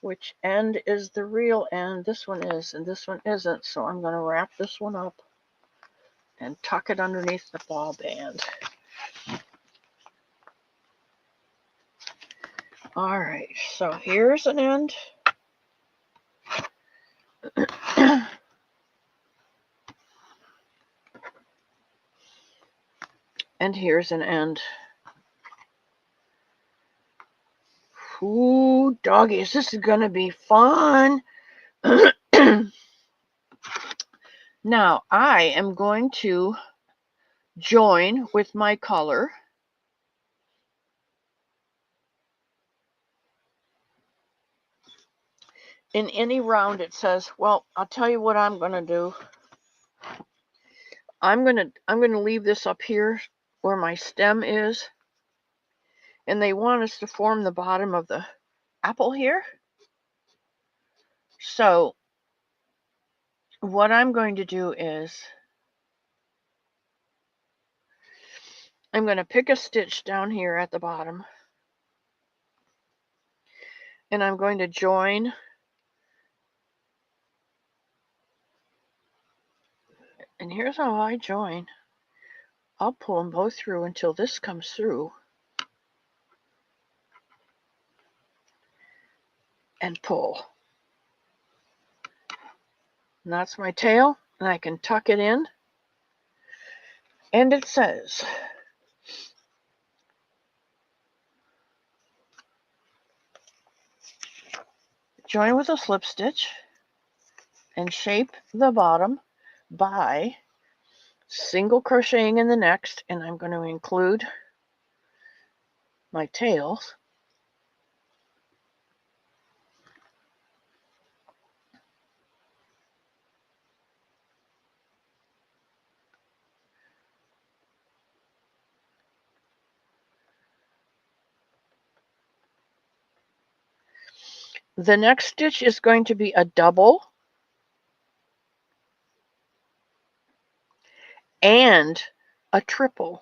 Which end is the real end? This one is, and this one isn't. So I'm going to wrap this one up and tuck it underneath the ball band. All right, so here's an end. And here's an end. Ooh, doggies, this is going to be fun. Now, I am going to join with my color. In any round, it says, well, I'll tell you what I'm going to do. I'm going to leave this up here where my stem is. And they want us to form the bottom of the apple here. So what I'm going to do is I'm going to pick a stitch down here at the bottom. And I'm going to join. And here's how I join. I'll pull them both through until this comes through. And pull. And that's my tail. And I can tuck it in. And it says, join with a slip stitch and shape the bottom by single crocheting in the next, and I'm going to include my tails. The next stitch is going to be a double and a triple.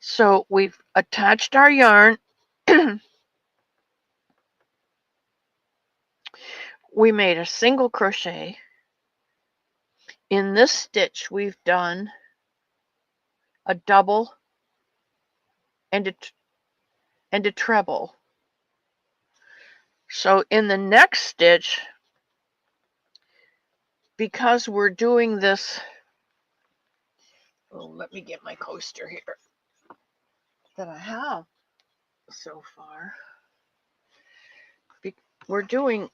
So we've attached our yarn. We made a single crochet. In this stitch, we've done a double and a treble. So in the next stitch, because we're doing this, oh, let me get my coaster here that I have so far. We're doing,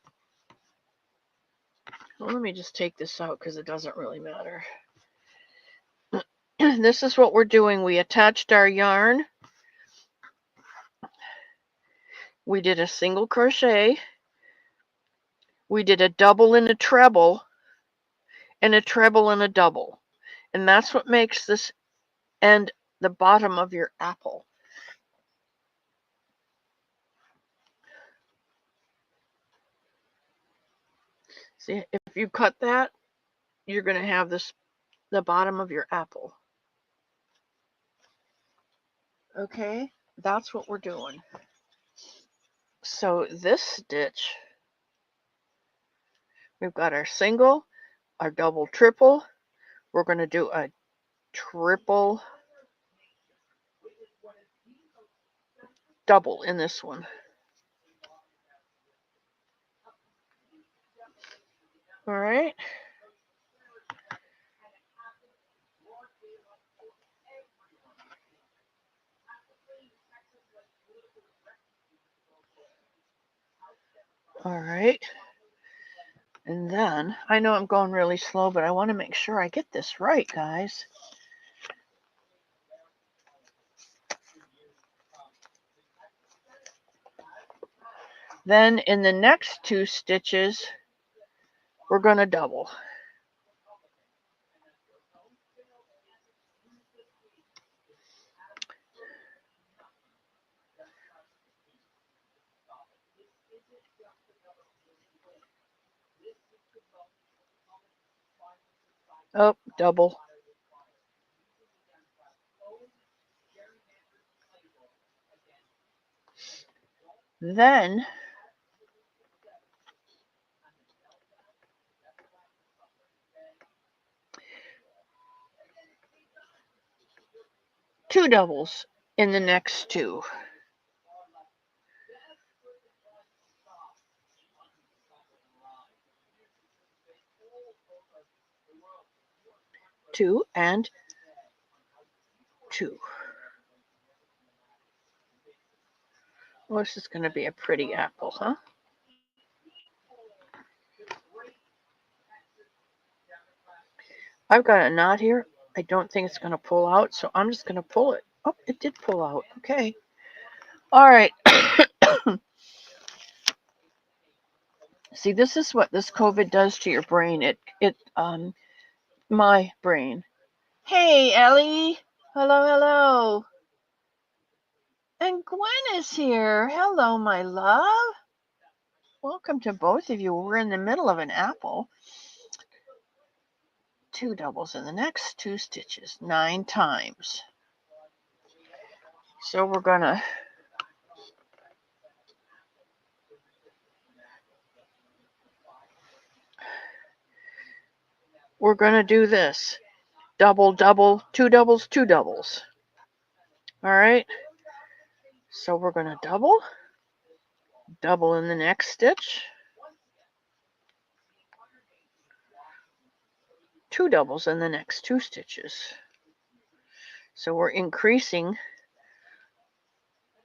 well, let me just take this out because it doesn't really matter. This is what we're doing. We attached our yarn. We did a single crochet. We did a double and a treble and a treble and a double. And that's what makes this end the bottom of your apple. See, if you cut that, you're going to have this, the bottom of your apple. Okay, that's what we're doing. So this stitch, we've got our single, our double, triple. We're going to do a triple, double in this one. All right. All right. And then, I know I'm going really slow, but I want to make sure I get this right, guys. Then in the next two stitches, we're going to double. Oh, double. Then 2 doubles in the next 2. 2 and 2. Well, this is going to be a pretty apple, huh? I've got a knot here. I don't think it's going to pull out, so I'm just going to pull it. Oh, it did pull out. Okay. All right. See, this is what this COVID does to your brain. My brain. Hey, Ellie. Hello, hello. And Gwen is here. Hello, my love. Welcome to both of you. We're in the middle of an apple. 2 doubles in the next 2 stitches 9 times. So we're gonna do this. Double, double, 2 doubles, 2 doubles. All right. So we're gonna double in the next stitch. 2 doubles in the next 2 stitches. So we're increasing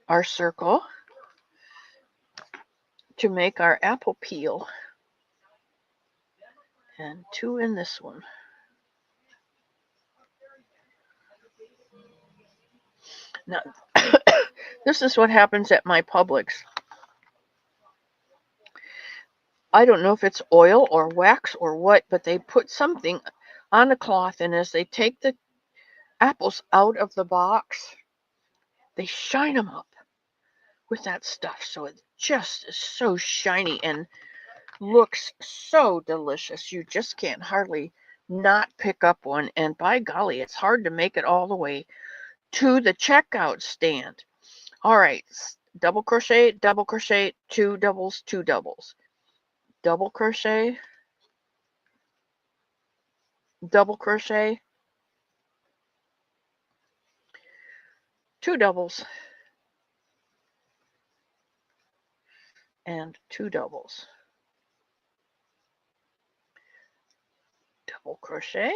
our circle to make our apple peel. And 2 in this one. Now, this is what happens at my Publix. I don't know if it's oil or wax or what, but they put something on a cloth, and as they take the apples out of the box, they shine them up with that stuff. So it just is so shiny and looks so delicious. You just can't hardly not pick up one. And by golly, it's hard to make it all the way to the checkout stand. All right, double crochet, 2 doubles, 2 doubles. Double crochet, double crochet, 2 doubles, and 2 doubles. Double crochet,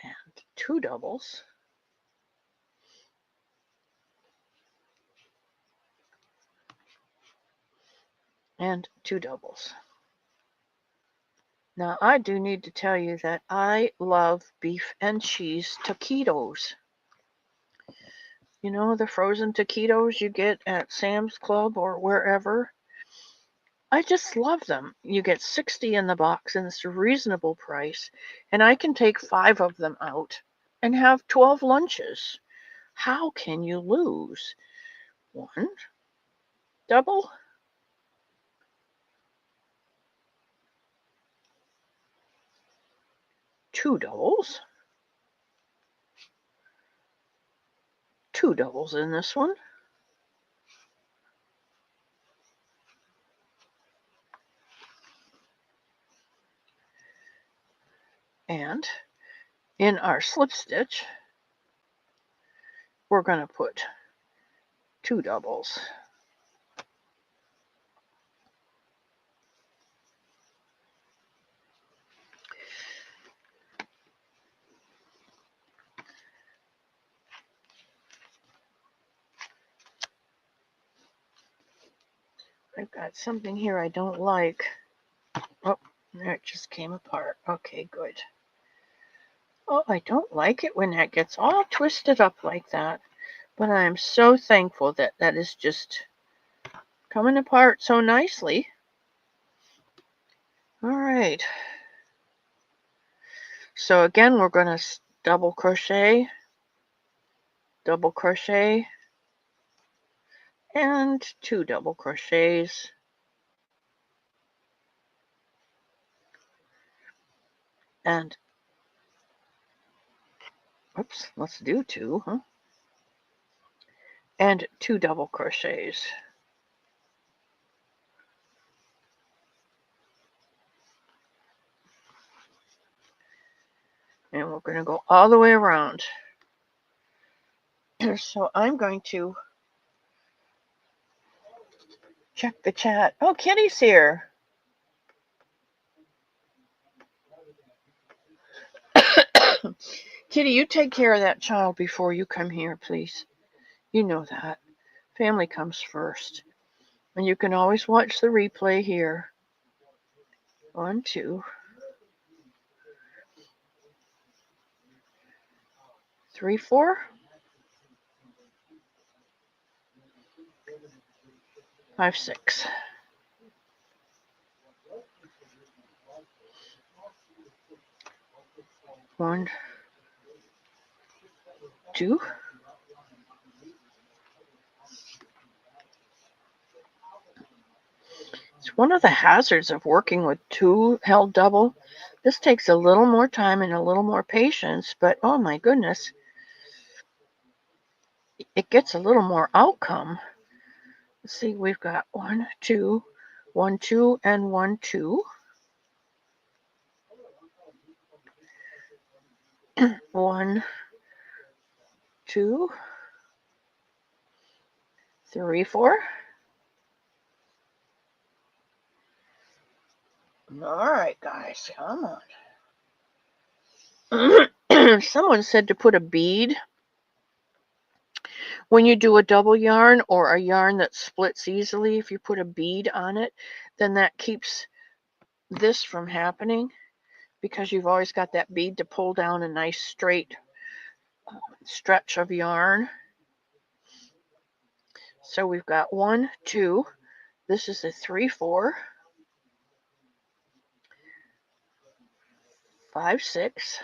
and 2 doubles. And 2 doubles. Now, I do need to tell you that I love beef and cheese taquitos. You know, the frozen taquitos you get at Sam's Club or wherever? I just love them. You get 60 in the box, and it's a reasonable price. And I can take 5 of them out and have 12 lunches. How can you lose? 1 double, 2 doubles, 2 doubles in this one, and in our slip stitch, we're going to put 2 doubles. I've got something here I don't like. Oh, there it just came apart. Okay, good. Oh, I don't like it when that gets all twisted up like that. But I am so thankful that that is just coming apart so nicely. All right. So again, we're going to double crochet, and 2 double crochets. And oops, let's do 2, huh? And 2 double crochets. And we're going to go all the way around. So I'm going to check the chat. Oh, Kitty's here. Kitty, you take care of that child before you come here, please. You know that. Family comes first. And you can always watch the replay here. 1, 2, 3, 4, 5, 6. 1, 2. It's one of the hazards of working with 2 held double. This takes a little more time and a little more patience, but oh my goodness, it gets a little more outcome. Let's see, we've got 1, 2, 1, 2, and 1, 2. 1, 2, 3, 4. All right, guys, come on. Someone said to put a bead when you do a double yarn or a yarn that splits easily. If you put a bead on it, then that keeps this from happening, because you've always got that bead to pull down a nice straight stretch of yarn. So we've got 1, 2. This is a 3, 4, 5, 6.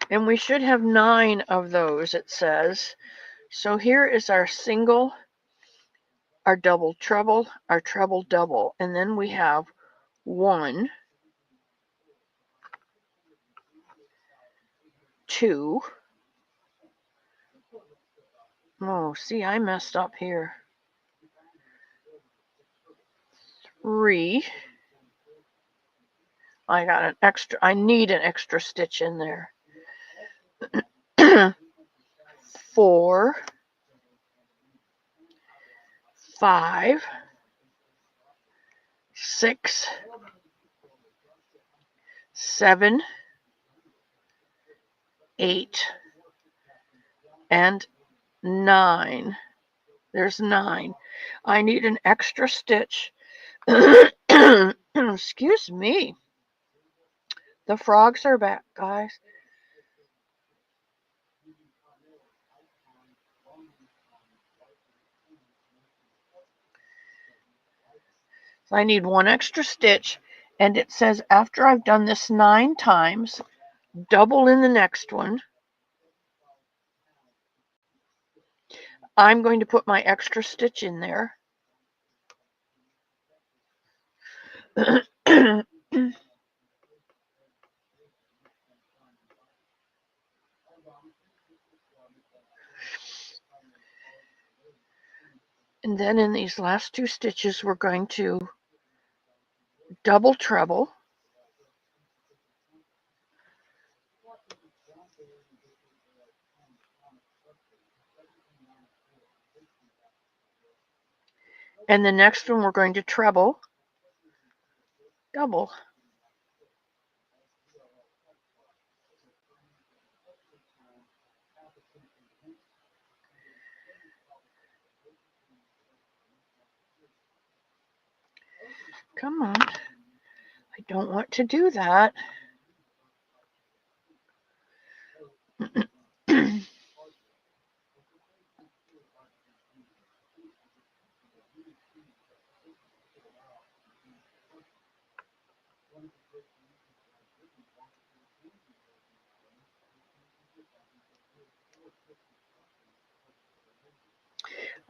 And we should have 9 of those, it says. So here is our single, our double treble, our treble double. And then we have 1, 2. Oh, see, I messed up here. 3. I need an extra stitch in there. 4, 5, 6, 7, 8, and 9. There's 9. I need an extra stitch. Excuse me. The frogs are back, guys. So I need 1 extra stitch, and it says after I've done this 9 times, double in the next one. I'm going to put my extra stitch in there. And then in these last 2 stitches, we're going to double treble. And the next one, we're going to treble, double. Come on. I don't want to do that.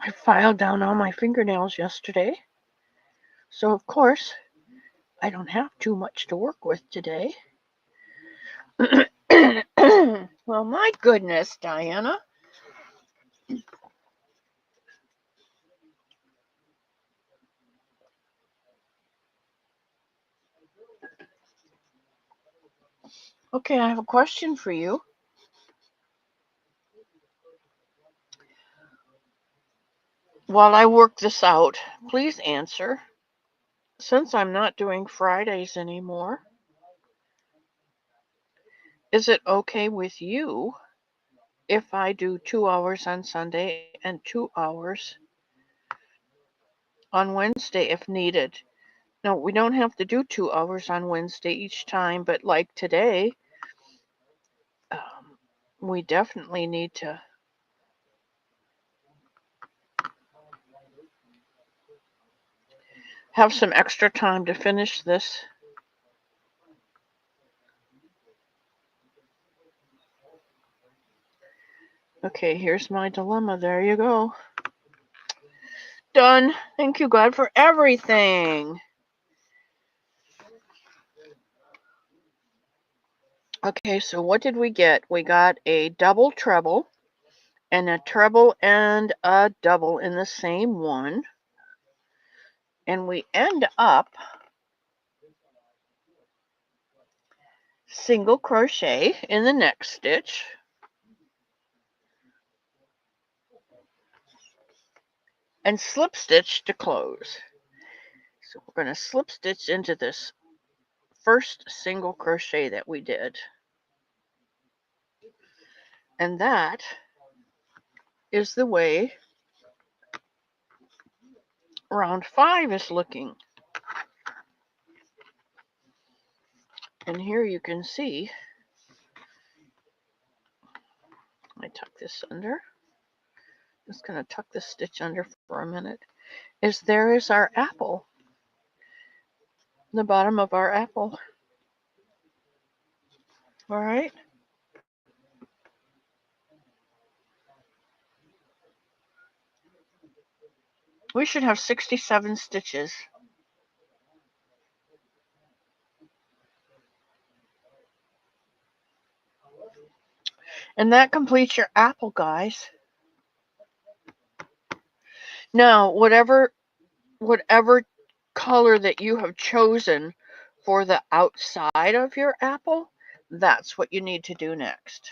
I filed down all my fingernails yesterday. So, of course, I don't have too much to work with today. Well, my goodness, Diana. Okay, I have a question for you. While I work this out, please answer. Since I'm not doing Fridays anymore, is it okay with you if I do 2 hours on Sunday and 2 hours on Wednesday if needed? No, we don't have to do 2 hours on Wednesday each time, but like today, we definitely need to have some extra time to finish this. Okay, here's my dilemma. There you go. Done. Thank you, God, for everything. Okay, so what did we get? We got a double treble and a treble and a double in the same one. And we end up single crochet in the next stitch. And slip stitch to close. So we're going to slip stitch into this first single crochet that we did. And that is the way round 5 is looking. And here you can see, I tuck this under. Just going to tuck this stitch under for a minute. There is our apple, the bottom of our apple. All right. We should have 67 stitches. And that completes your apple, guys. Now, whatever color that you have chosen for the outside of your apple, that's what you need to do next.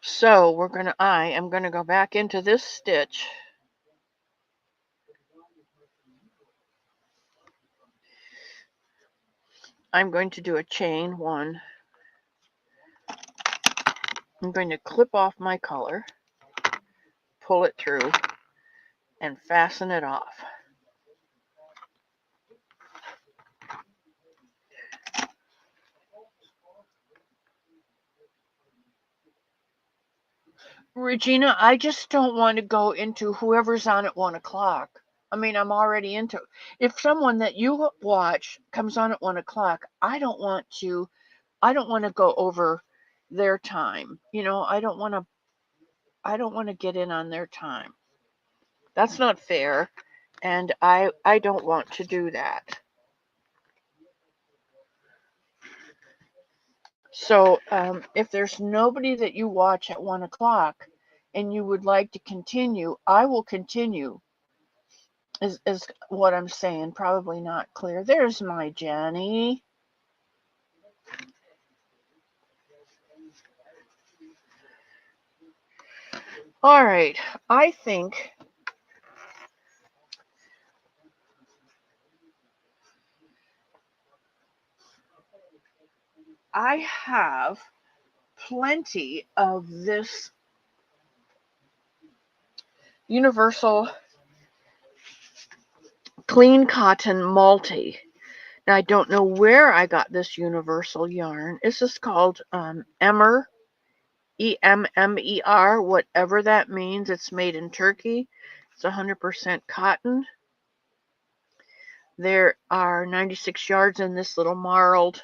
So I am going to go back into this stitch. I'm going to do a chain 1. I'm going to clip off my color, pull it through, and fasten it off. Regina, I just don't want to go into whoever's on at 1 o'clock. I mean, I'm already into. If someone that you watch comes on at 1 o'clock, I don't want to go over their time. I don't want to get in on their time. That's not fair, and I don't want to do that. So if there's nobody that you watch at 1 o'clock and you would like to continue, I will continue. Is what I'm saying. Probably not clear. There's my Jenny. All right. I think I have plenty of this universal clean cotton multi. Now, I don't know where I got this universal yarn. This is called Emmer, EMMER, whatever that means. It's made in Turkey. It's 100% cotton. There are 96 yards in this little marled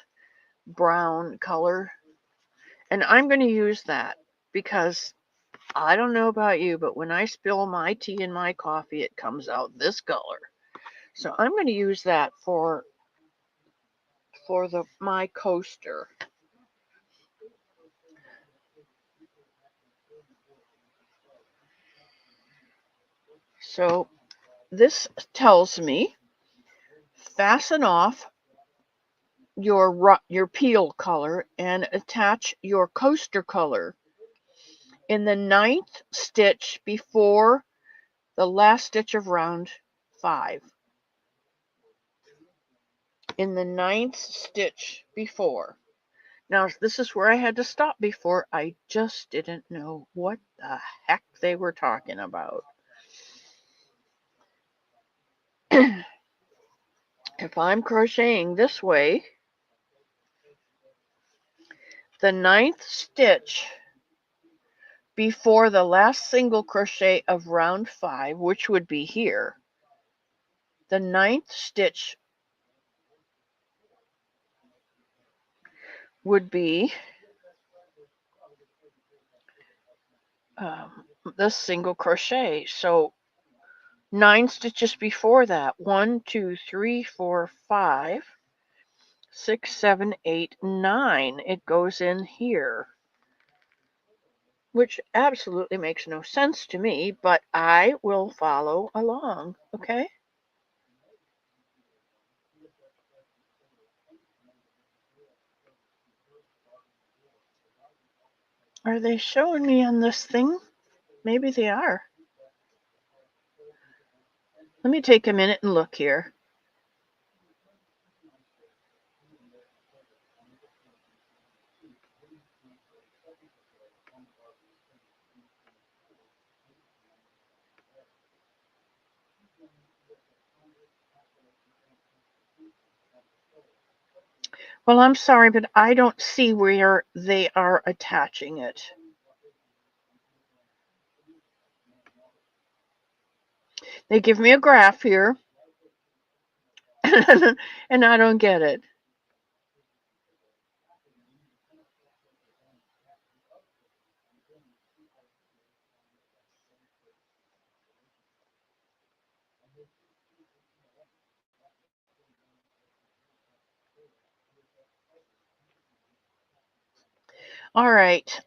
brown color. And I'm going to use that because I don't know about you, but when I spill my tea in my coffee, it comes out this color. So I'm going to use that for my coaster. So this tells me fasten off your peel color and attach your coaster color in the 9th stitch before the last stitch of round 5. In the 9th stitch before. Now, this is where I had to stop before. I just didn't know what the heck they were talking about. If I'm crocheting this way, the 9th stitch before the last single crochet of round 5, which would be here, the 9th stitch would be this single crochet. So 9 stitches before that, 1, 2, 3, 4, 5, 6, 7, 8, 9. It goes in here, which absolutely makes no sense to me, but I will follow along, okay? Are they showing me on this thing? Maybe they are. Let me take a minute and look here. Well, I'm sorry, but I don't see where they are attaching it. They give me a graph here, and I don't get it. All right.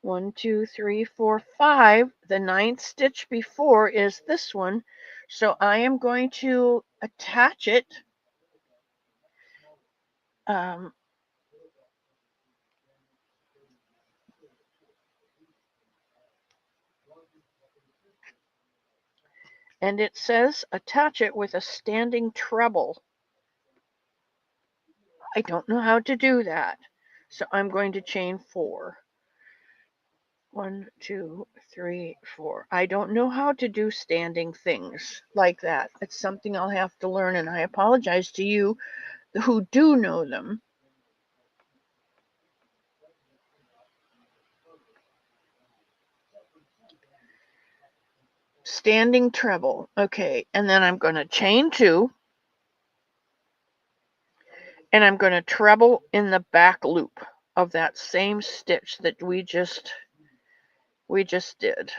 1, 2, 3, 4, 5. The 9th stitch before is this one. So I am going to attach it. And it says attach it with a standing treble. I don't know how to do that. So I'm going to chain 4. 1, 2, 3, 4. I don't know how to do standing things like that. It's something I'll have to learn, and I apologize to you who do know them. Standing treble. Okay, and then I'm going to chain 2, and I'm going to treble in the back loop of that same stitch that we just did.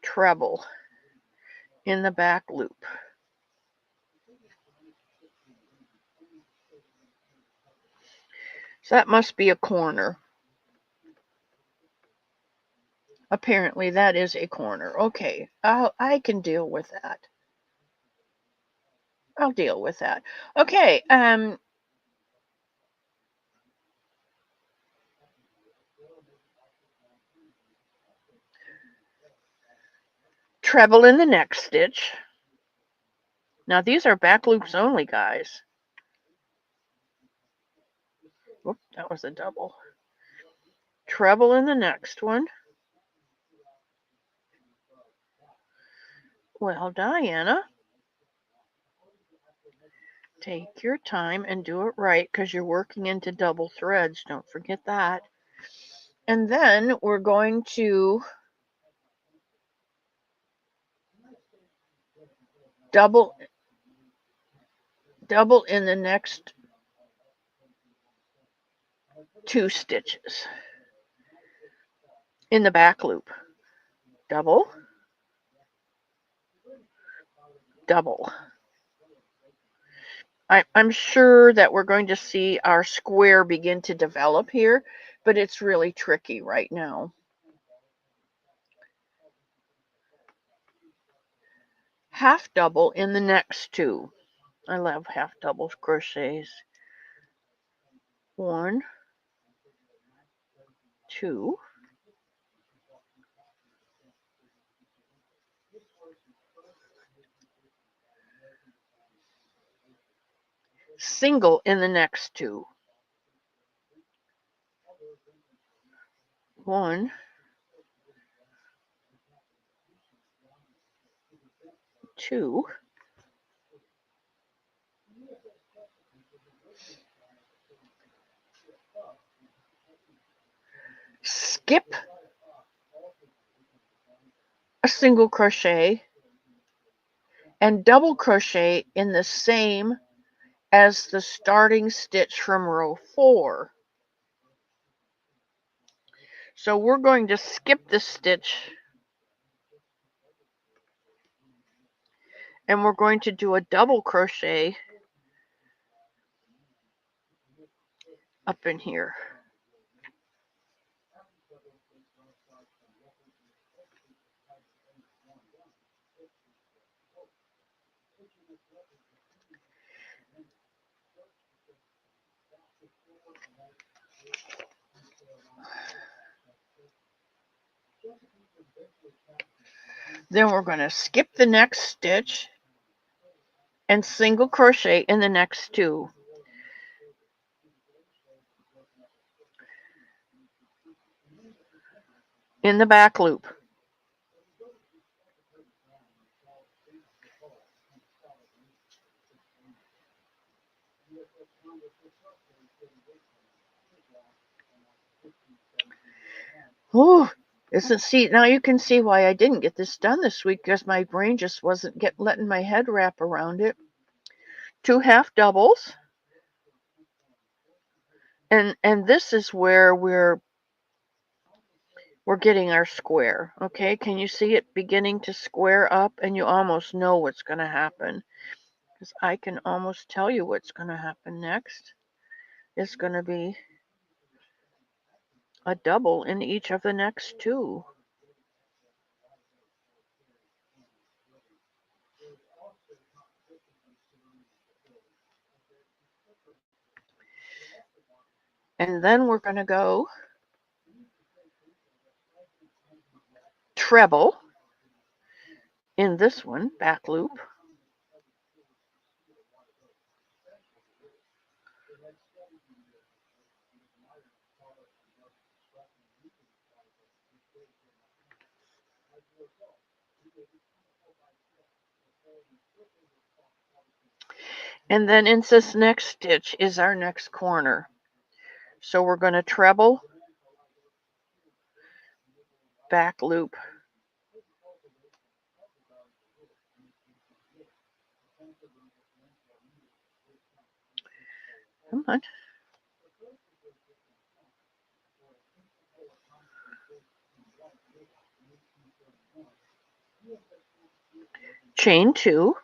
Treble in the back loop. So that must be a corner. Apparently that is a corner. Okay, I can deal with that. I'll deal with that. Okay, treble in the next stitch. Now these are back loops only, guys. Whoop, that was a double. Treble in the next one. Well, Diana, take your time and do it right because you're working into double threads. Don't forget that. And then we're going to double in the next 2 stitches in the back loop. Double, double. I'm sure that we're going to see our square begin to develop here, but it's really tricky right now. Half double in the next 2. I love half double crochets. 1, 2. Single in the next 2. 1, 2. Skip a single crochet and double crochet in the same as the starting stitch from row 4. So we're going to skip the stitch and we're going to do a double crochet up in here. Then we're going to skip the next stitch and single crochet in the next 2. In the back loop. Oh, now you can see why I didn't get this done this week, because my brain just wasn't letting my head wrap around it. 2 half doubles. And this is where we're getting our square. Okay, can you see it beginning to square up? And you almost know what's going to happen, because I can almost tell you what's going to happen next. It's going to be a double in each of the next 2. And then we're going to go treble in this one, back loop. And then in this next stitch is our next corner. So we're going to treble, back loop, come on, chain 2,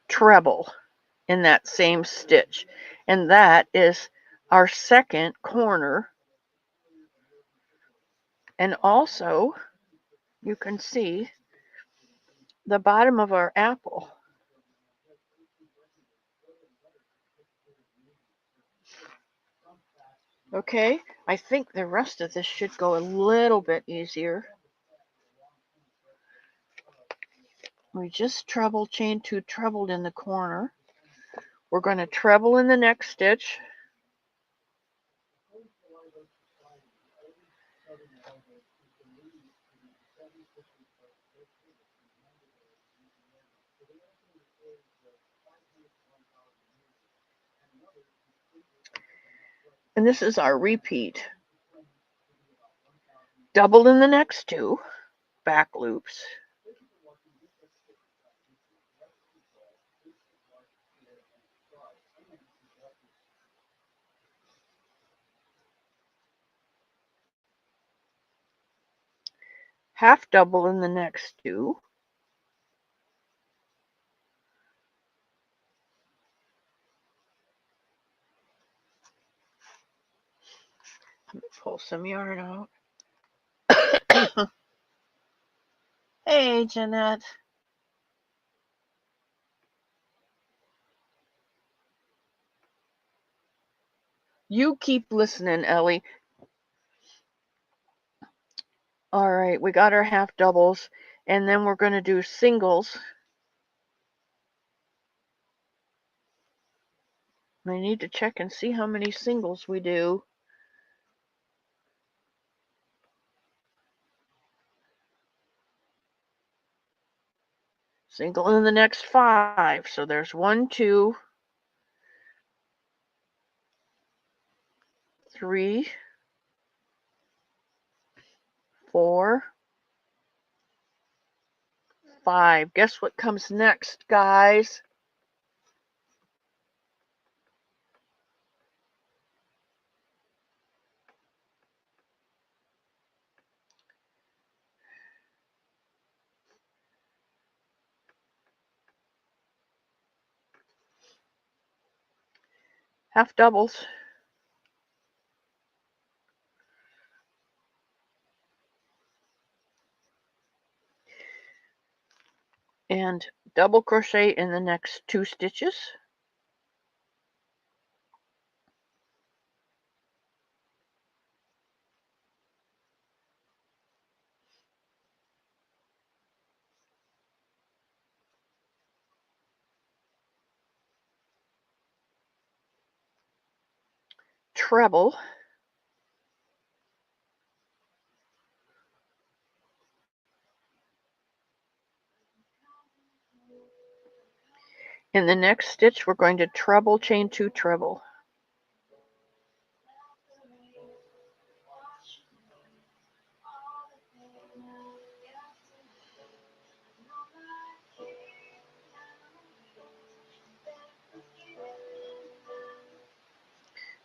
treble in that same stitch, and that is our second corner. And also you can see the bottom of our apple. Okay, I think the rest of this should go a little bit easier. We just treble, chain 2, trebled in the corner. We're going to treble in the next stitch. And this is our repeat. Double in the next 2 back loops. Half double in the next 2. Pull some yarn out. Hey, Jeanette. You keep listening, Ellie. All right, we got our half doubles, and then we're going to do singles. I need to check and see how many singles we do. Single in the next 5. So there's 1, 2, 3, 4, 5. Guess what comes next, guys? Half doubles. And double crochet in the next 2 stitches. Treble. In the next stitch, we're going to treble, chain 2, treble.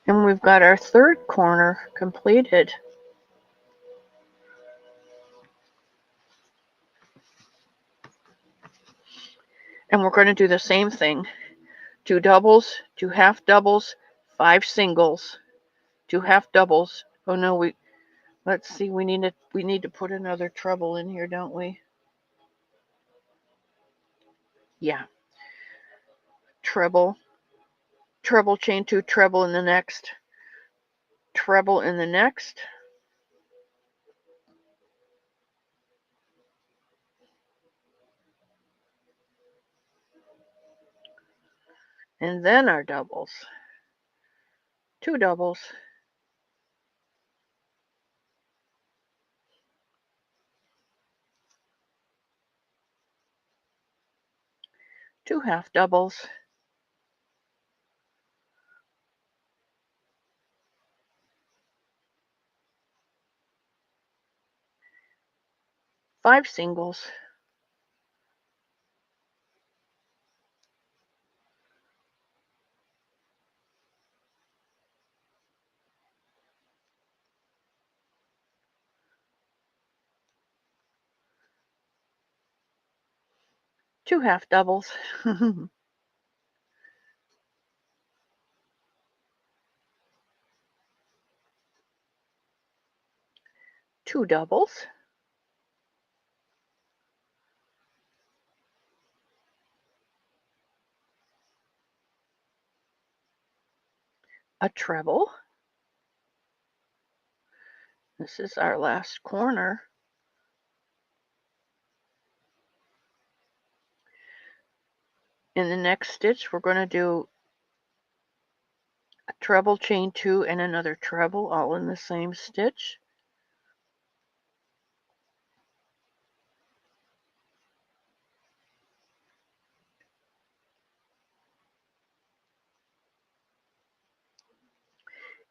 And we've got our 3rd corner completed. And we're going to do the same thing. 2 doubles, 2 half doubles, 5 singles, 2 half doubles. Oh no, let's see, we need to put another treble in here, don't we? Yeah. Treble, chain 2, treble in the next, treble in the next. And then our doubles. 2 doubles. 2 half doubles. 5 singles. Two half doubles. 2 doubles. A treble. This is our last corner. In the next stitch, we're going to do a treble, chain 2, and another treble, all in the same stitch.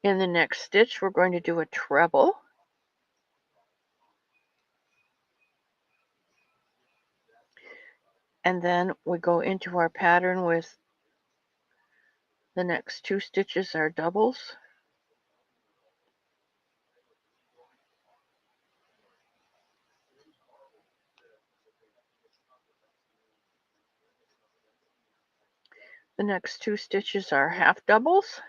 In the next stitch, we're going to do a treble. and then we go into our pattern with the next 2 stitches are doubles. The next 2 stitches are half doubles.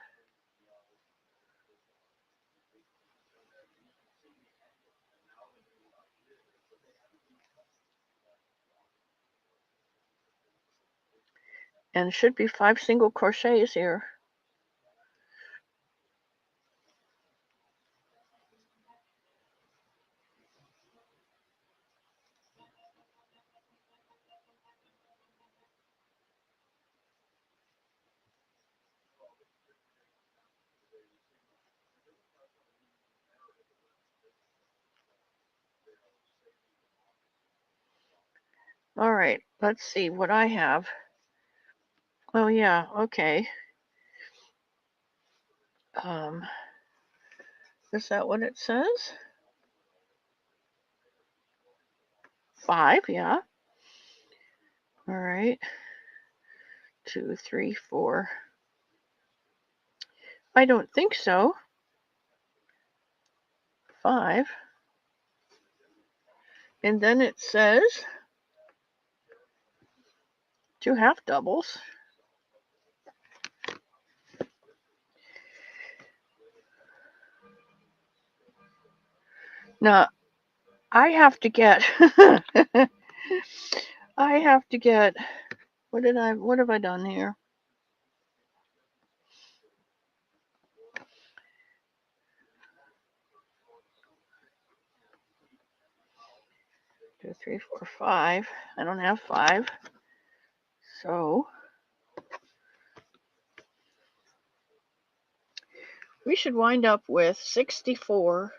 And should be 5 single crochets here. All right, let's see what I have. Oh yeah, okay. Is that what it says? 5, yeah. All right. 2, 3, 4. I don't think so. 5. And then it says 2 half doubles. Now, I have to get what have I done here? 2, 3, 4, 5. I don't have 5. So we should wind up with 64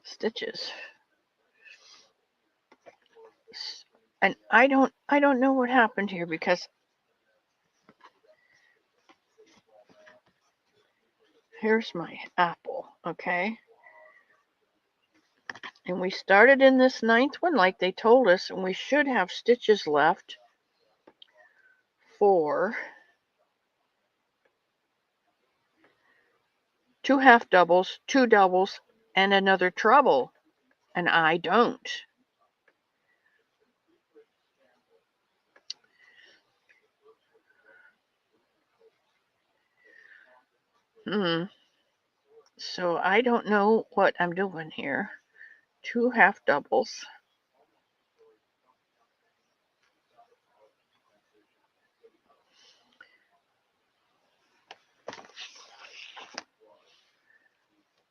stitches. And I don't know what happened here because here's my apple, okay? And we started in this 9th one like they told us, and we should have stitches left for 2 half doubles, 2 doubles, and another treble. And I don't. So I don't know what I'm doing here. 2 half doubles.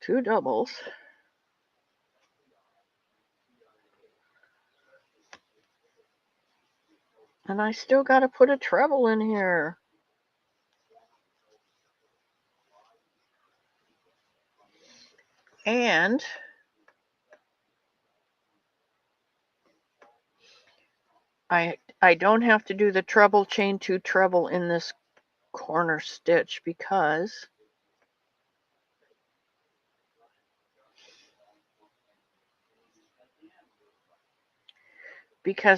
Two doubles. And I still got to put a treble in here. And I don't have to do the treble chain 2 treble in this corner stitch because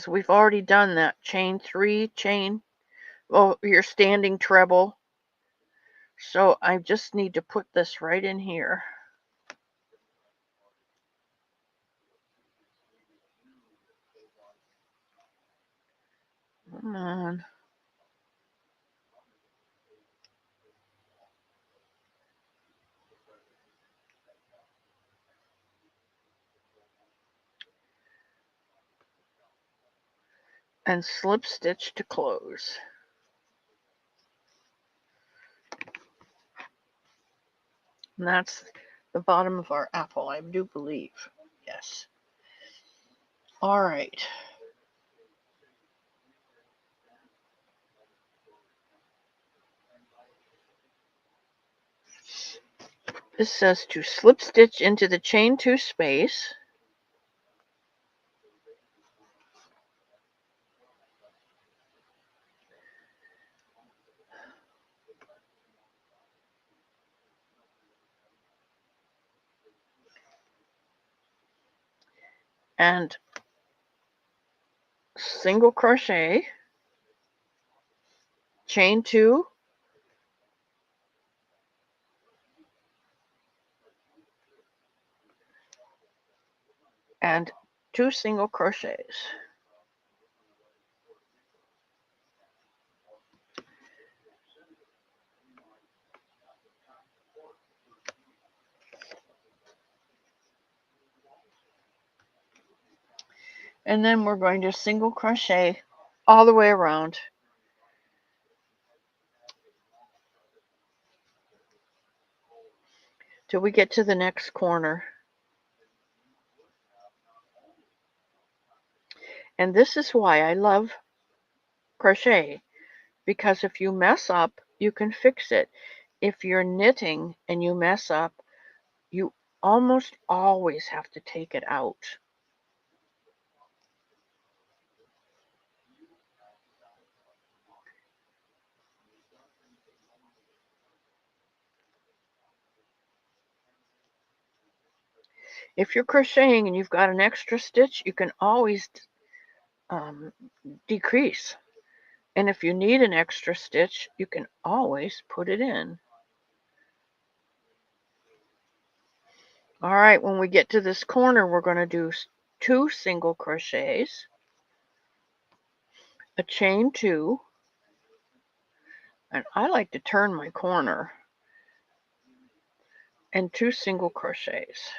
we've already done that chain 3 chain, well, your standing treble. So I just need to put this right in here. Come on. And slip stitch to close. And that's the bottom of our apple, I do believe. Yes. All right. This says to slip stitch into the chain 2 space. and single crochet, chain 2, and 2 single crochets. And then we're going to single crochet all the way around. Till we get to the next corner. And this is why I love crochet, because if you mess up, you can fix it. If you're knitting and you mess up, you almost always have to take it out. If you're crocheting and you've got an extra stitch, you can always decrease. And if you need an extra stitch, you can always put it in. All right, when we get to this corner, we're going to do 2 single crochets, a chain 2, and I like to turn my corner, and 2 single crochets.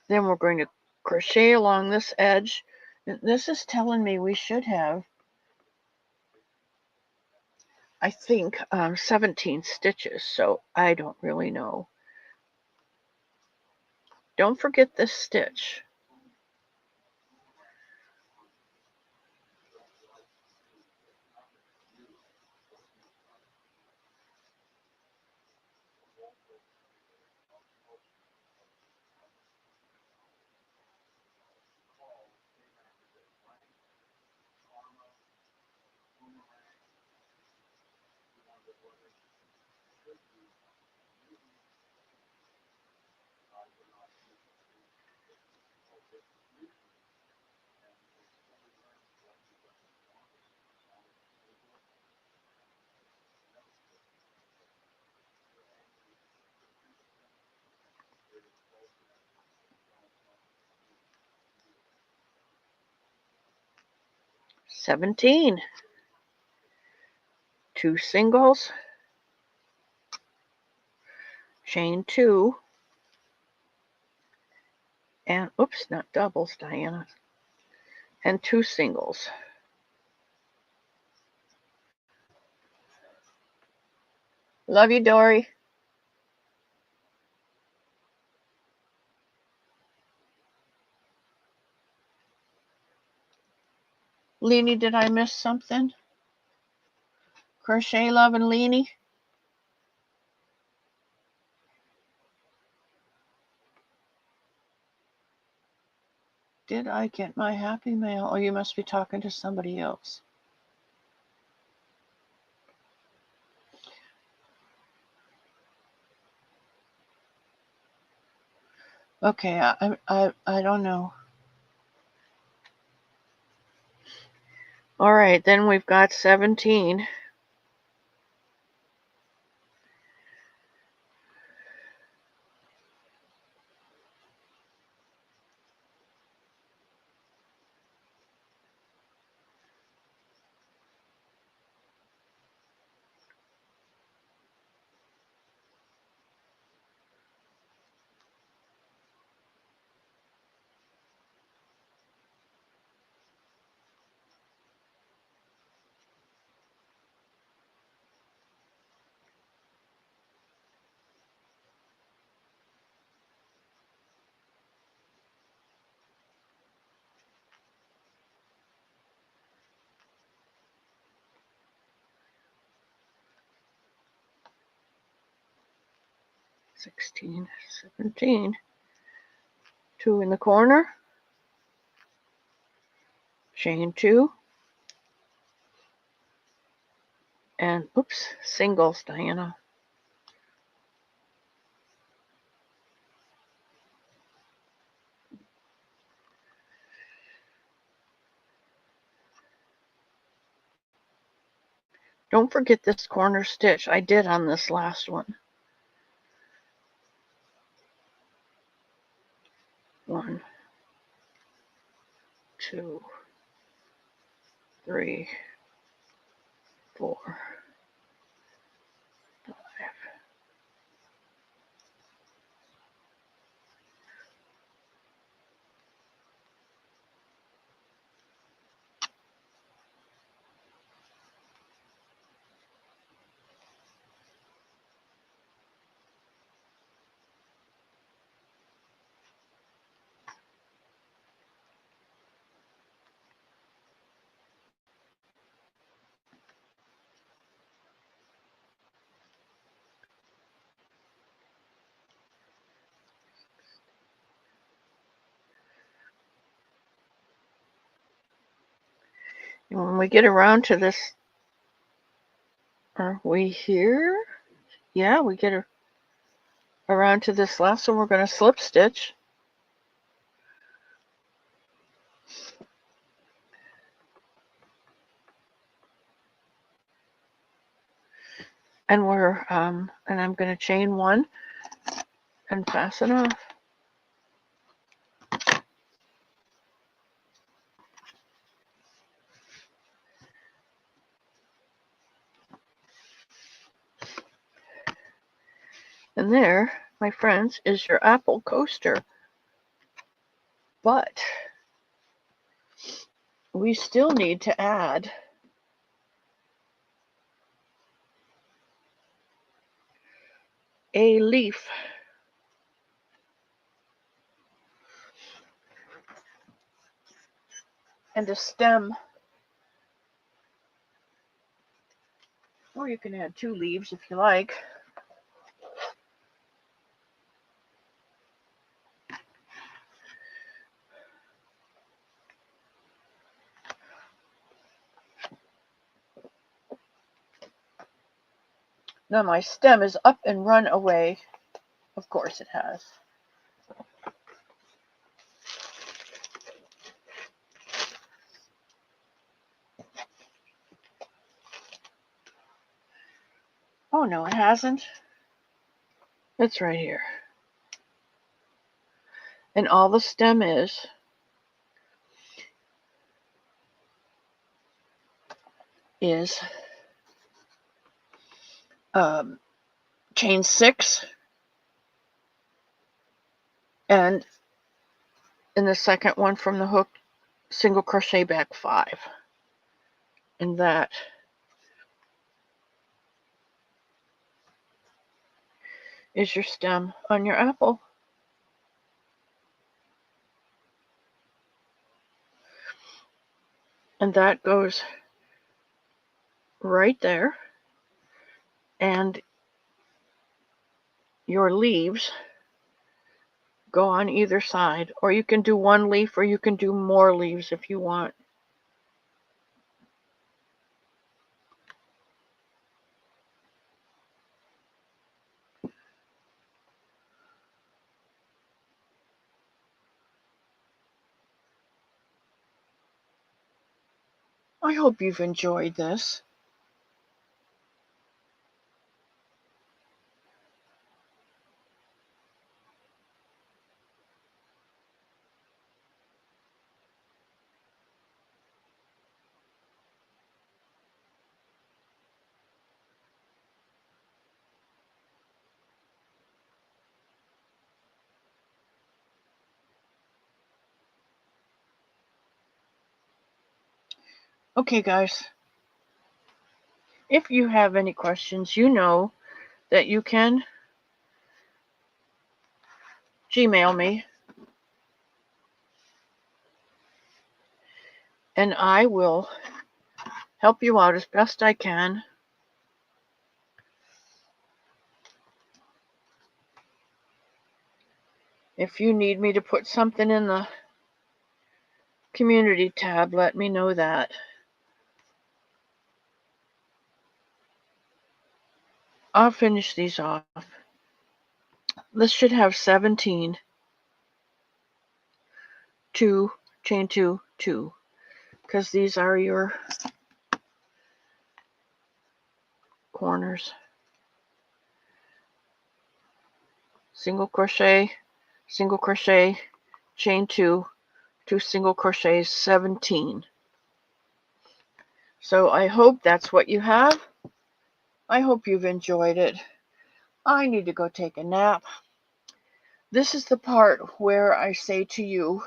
Then we're going to crochet along this edge. This is telling me we should have, I think, 17 stitches, so I don't really know. Don't forget this stitch. $17. 2 singles, chain 2, and oops, not doubles, Diana, and 2 singles. Love you, Dory. Leanie, did I miss something? Crochet Love and Leanie? Did I get my happy mail? Oh, you must be talking to somebody else. Okay, I don't know. All right, then we've got 17. $16, $17. 2 in the corner, chain 2, and oops, singles, Diana. Don't forget this corner stitch. I did on this last one. 1, 2, 3, 4, 5. And when we get around to this, are we here? Yeah, we get around to this last one. We're going to slip stitch. And I'm going to chain 1 and fasten off. And there, my friends, is your apple coaster. But we still need to add a leaf. And a stem. Or you can add 2 leaves if you like. Now my stem is up and run away. Of course it has. Oh no, it hasn't. It's right here. And all the stem is chain 6 and in the second one from the hook, single crochet back 5. And that is your stem on your apple. And that goes right there. And your leaves go on either side. Or you can do 1 leaf, or you can do more leaves if you want. I hope you've enjoyed this. Okay, guys. If you have any questions, you know that you can Gmail me. And I will help you out as best I can. If you need me to put something in the community tab, let me know that. I'll finish these off. This should have 17. 2, chain 2, 2. Because these are your corners. Single crochet, chain 2, 2 single crochets, 17. So I hope that's what you have. I hope you've enjoyed it. I need to go take a nap. This is the part where I say to you,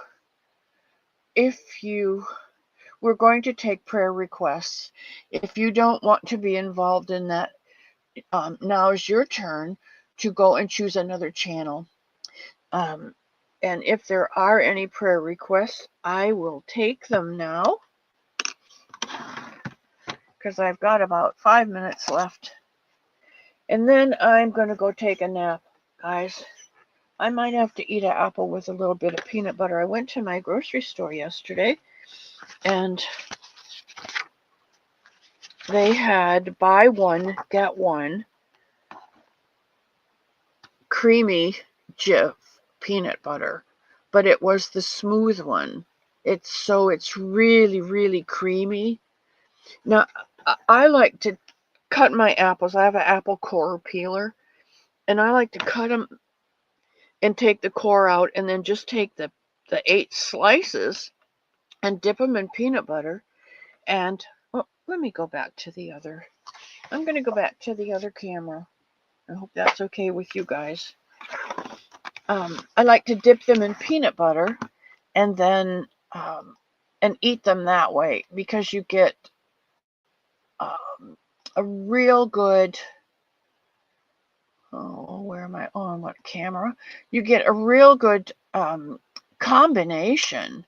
we're going to take prayer requests. If you don't want to be involved in that, now is your turn to go and choose another channel. And if there are any prayer requests, I will take them now, because I've got about 5 minutes left. And then I'm going to go take a nap, guys. I might have to eat an apple with a little bit of peanut butter. I went to my grocery store yesterday, and they had buy one, get one creamy Jif peanut butter, but it was the smooth one. It's really, really creamy. Now, I like to cut my apples. I have an apple core peeler, and I like to cut them and take the core out, and then just take the 8 slices and dip them in peanut butter. And let me go back to the other. I'm going to go back to the other camera. I hope that's okay with you guys. I like to dip them in peanut butter and then and eat them that way, because you get a real good, where am I? On what camera? You get a real good combination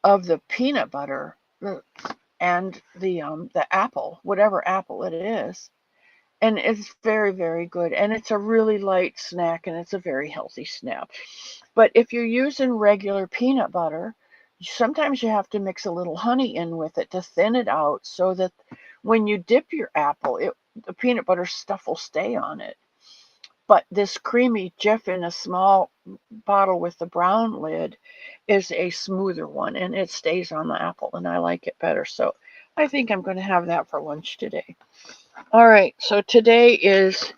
of the peanut butter and the apple, whatever apple it is. And it's very, very good. And it's a really light snack, and it's a very healthy snack. But if you're using regular peanut butter, sometimes you have to mix a little honey in with it to thin it out, so that when you dip your apple, the peanut butter stuff will stay on it. But this creamy Jif in a small bottle with the brown lid is a smoother one, and it stays on the apple, and I like it better. So I think I'm going to have that for lunch today. All right, so today is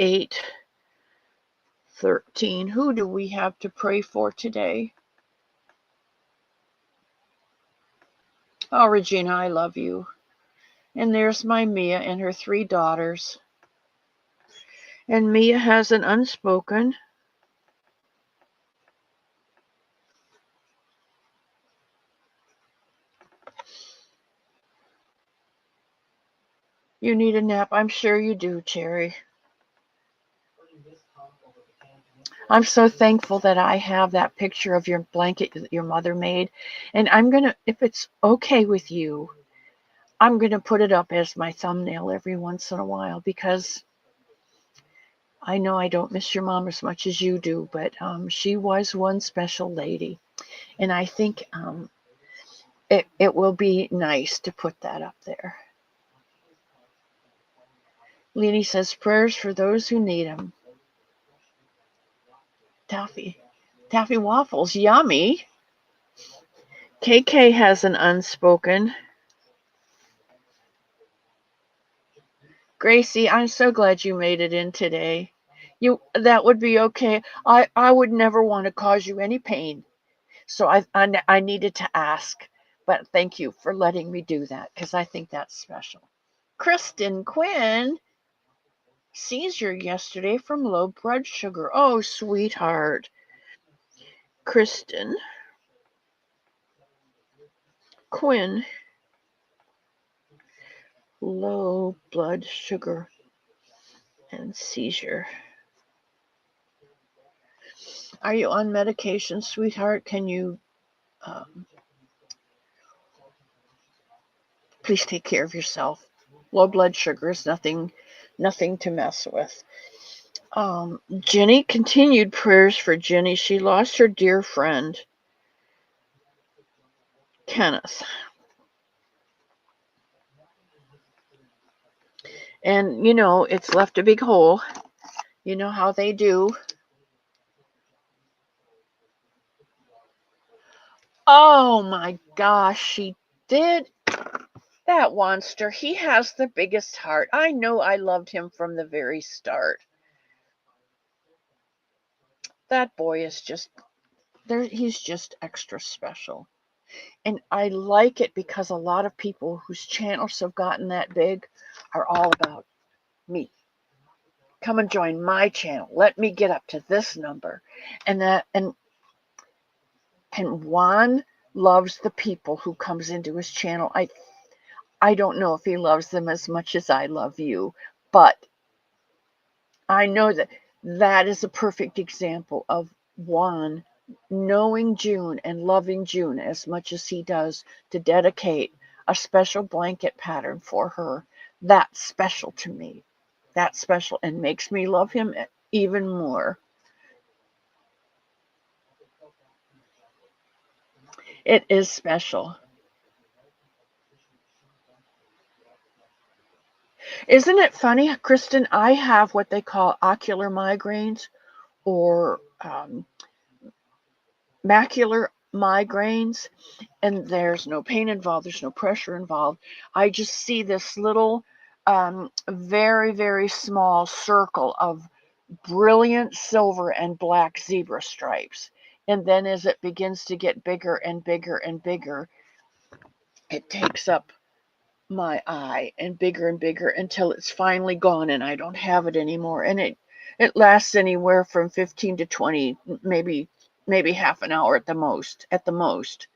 8/13. Who do we have to pray for today? Oh, Regina, I love you. And there's my Mia and her 3 daughters. And Mia has an unspoken. You need a nap. I'm sure you do, Cherry. I'm so thankful that I have that picture of your blanket that your mother made. And I'm going to, if it's okay with you, I'm going to put it up as my thumbnail every once in a while, because I know I don't miss your mom as much as you do, but she was one special lady. And I think it will be nice to put that up there. Leanie says, prayers for those who need them. Taffy waffles, yummy. KK has an unspoken. Gracie, I'm so glad you made it in today. That would be okay. I would never want to cause you any pain, so I needed to ask. But thank you for letting me do that, because I think that's special. Kristen Quinn, seizure yesterday from low blood sugar. Oh, sweetheart. Kristen Quinn, low blood sugar and seizure. Are you on medication, sweetheart? Can you please take care of yourself? Low blood sugar is nothing to mess with. Jenny, continued prayers for Jenny. She lost her dear friend, Kenneth. And, it's left a big hole. You know how they do. Oh, my gosh, she did. That Wanster, he has the biggest heart. I know I loved him from the very start. That boy is just there. He's just extra special. And I like it because a lot of people whose channels have gotten that big are all about me. Come and join my channel. Let me get up to this number. And Juan loves the people who comes into his channel. I don't know if he loves them as much as I love you, but I know that that is a perfect example of Juan knowing June and loving June as much as he does to dedicate a special blanket pattern for her. That's special to me. That's special and makes me love him even more. It is special. Isn't it funny, Kristen? I have what they call ocular migraines or macular migraines, and there's no pain involved, there's no pressure involved. I just see this little, very, very small circle of brilliant silver and black zebra stripes. And then as it begins to get bigger and bigger and bigger, it takes up my eye and bigger until it's finally gone and I don't have it anymore. And it lasts anywhere from 15 to 20, maybe half an hour at the most.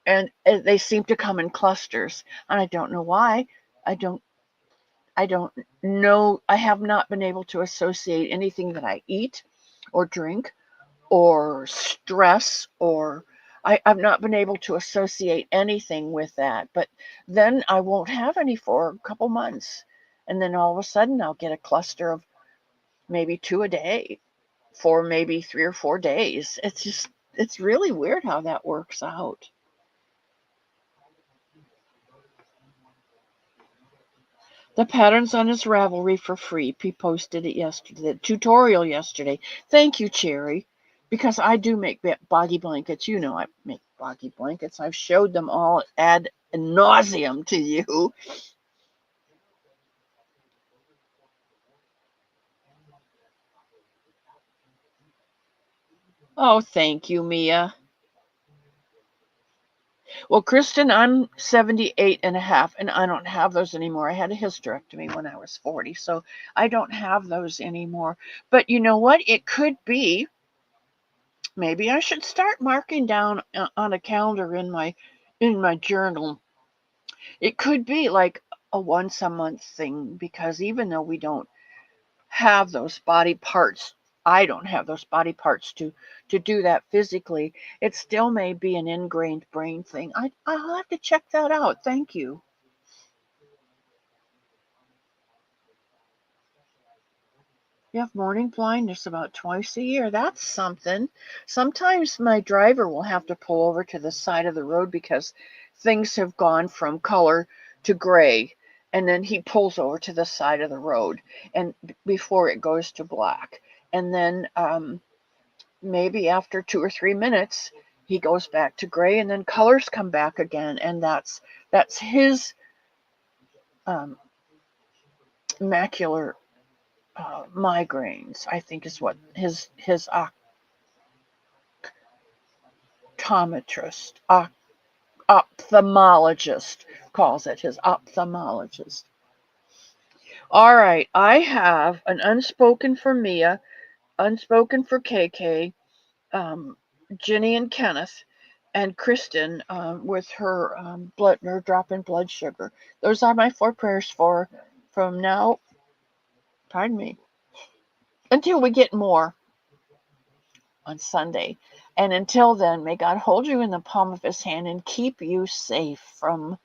And they seem to come in clusters, and I don't know why. I don't I don't know. I have not been able to associate anything that I eat or drink or stress or I've not been able to associate anything with that. But then I won't have any for a couple months. And then all of a sudden I'll get a cluster of maybe 2 a day for maybe 3 or 4 days. It's really weird how that works out. The pattern's on his Ravelry for free. He posted it yesterday, the tutorial yesterday. Thank you, Cherry, because I do make boggy blankets. You know I make boggy blankets. I've showed them all ad nauseum to you. Oh, thank you, Mia. Well, Kristen, I'm 78 and a half, and I don't have those anymore. I had a hysterectomy when I was 40, so I don't have those anymore. But you know what? It could be. Maybe I should start marking down on a calendar in my journal. It could be like a once a month thing because even though we don't have those body parts, I don't have those body parts to do that physically. It still may be an ingrained brain thing. I'll have to check that out. Thank you. You have morning blindness about twice a year. That's something. Sometimes my driver will have to pull over to the side of the road because things have gone from color to gray. And then he pulls over to the side of the road and before it goes to black. And then maybe after 2 or 3 minutes, he goes back to gray and then colors come back again. And that's his um, macular migraines, I think is what his optometrist, ophthalmologist calls it, his ophthalmologist. All right, I have an unspoken for Mia, unspoken for KK, um, Ginny and Kenneth, and Kristen with her her drop in blood sugar. Those are my 4 prayers for from now, pardon me, until we get more on Sunday. And until then, may God hold you in the palm of his hand and keep you safe from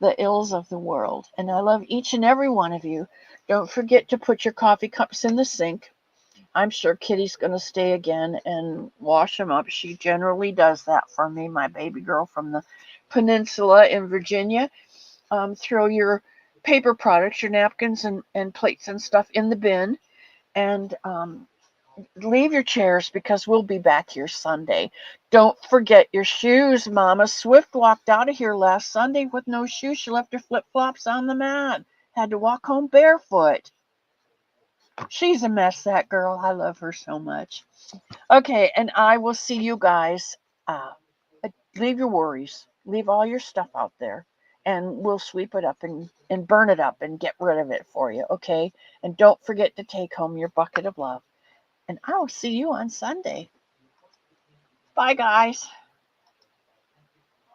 the ills of the world. And I love each and every one of you. Don't forget to put your coffee cups in the sink. I'm sure Kitty's going to stay again and wash them up. She generally does that for me, my baby girl from the peninsula in Virginia. Throw your paper products, your napkins and plates and stuff in the bin. And leave your chairs because we'll be back here Sunday. Don't forget your shoes. Mama Swift walked out of here last Sunday with no shoes. She left her flip-flops on the mat. Had to walk home barefoot. She's a mess, that girl. I love her so much. Okay, and I will see you guys. Uh, leave your worries. Leave all your stuff out there. And we'll sweep it up and burn it up and get rid of it for you, okay? And don't forget to take home your bucket of love. And I will see you on Sunday. Bye, guys.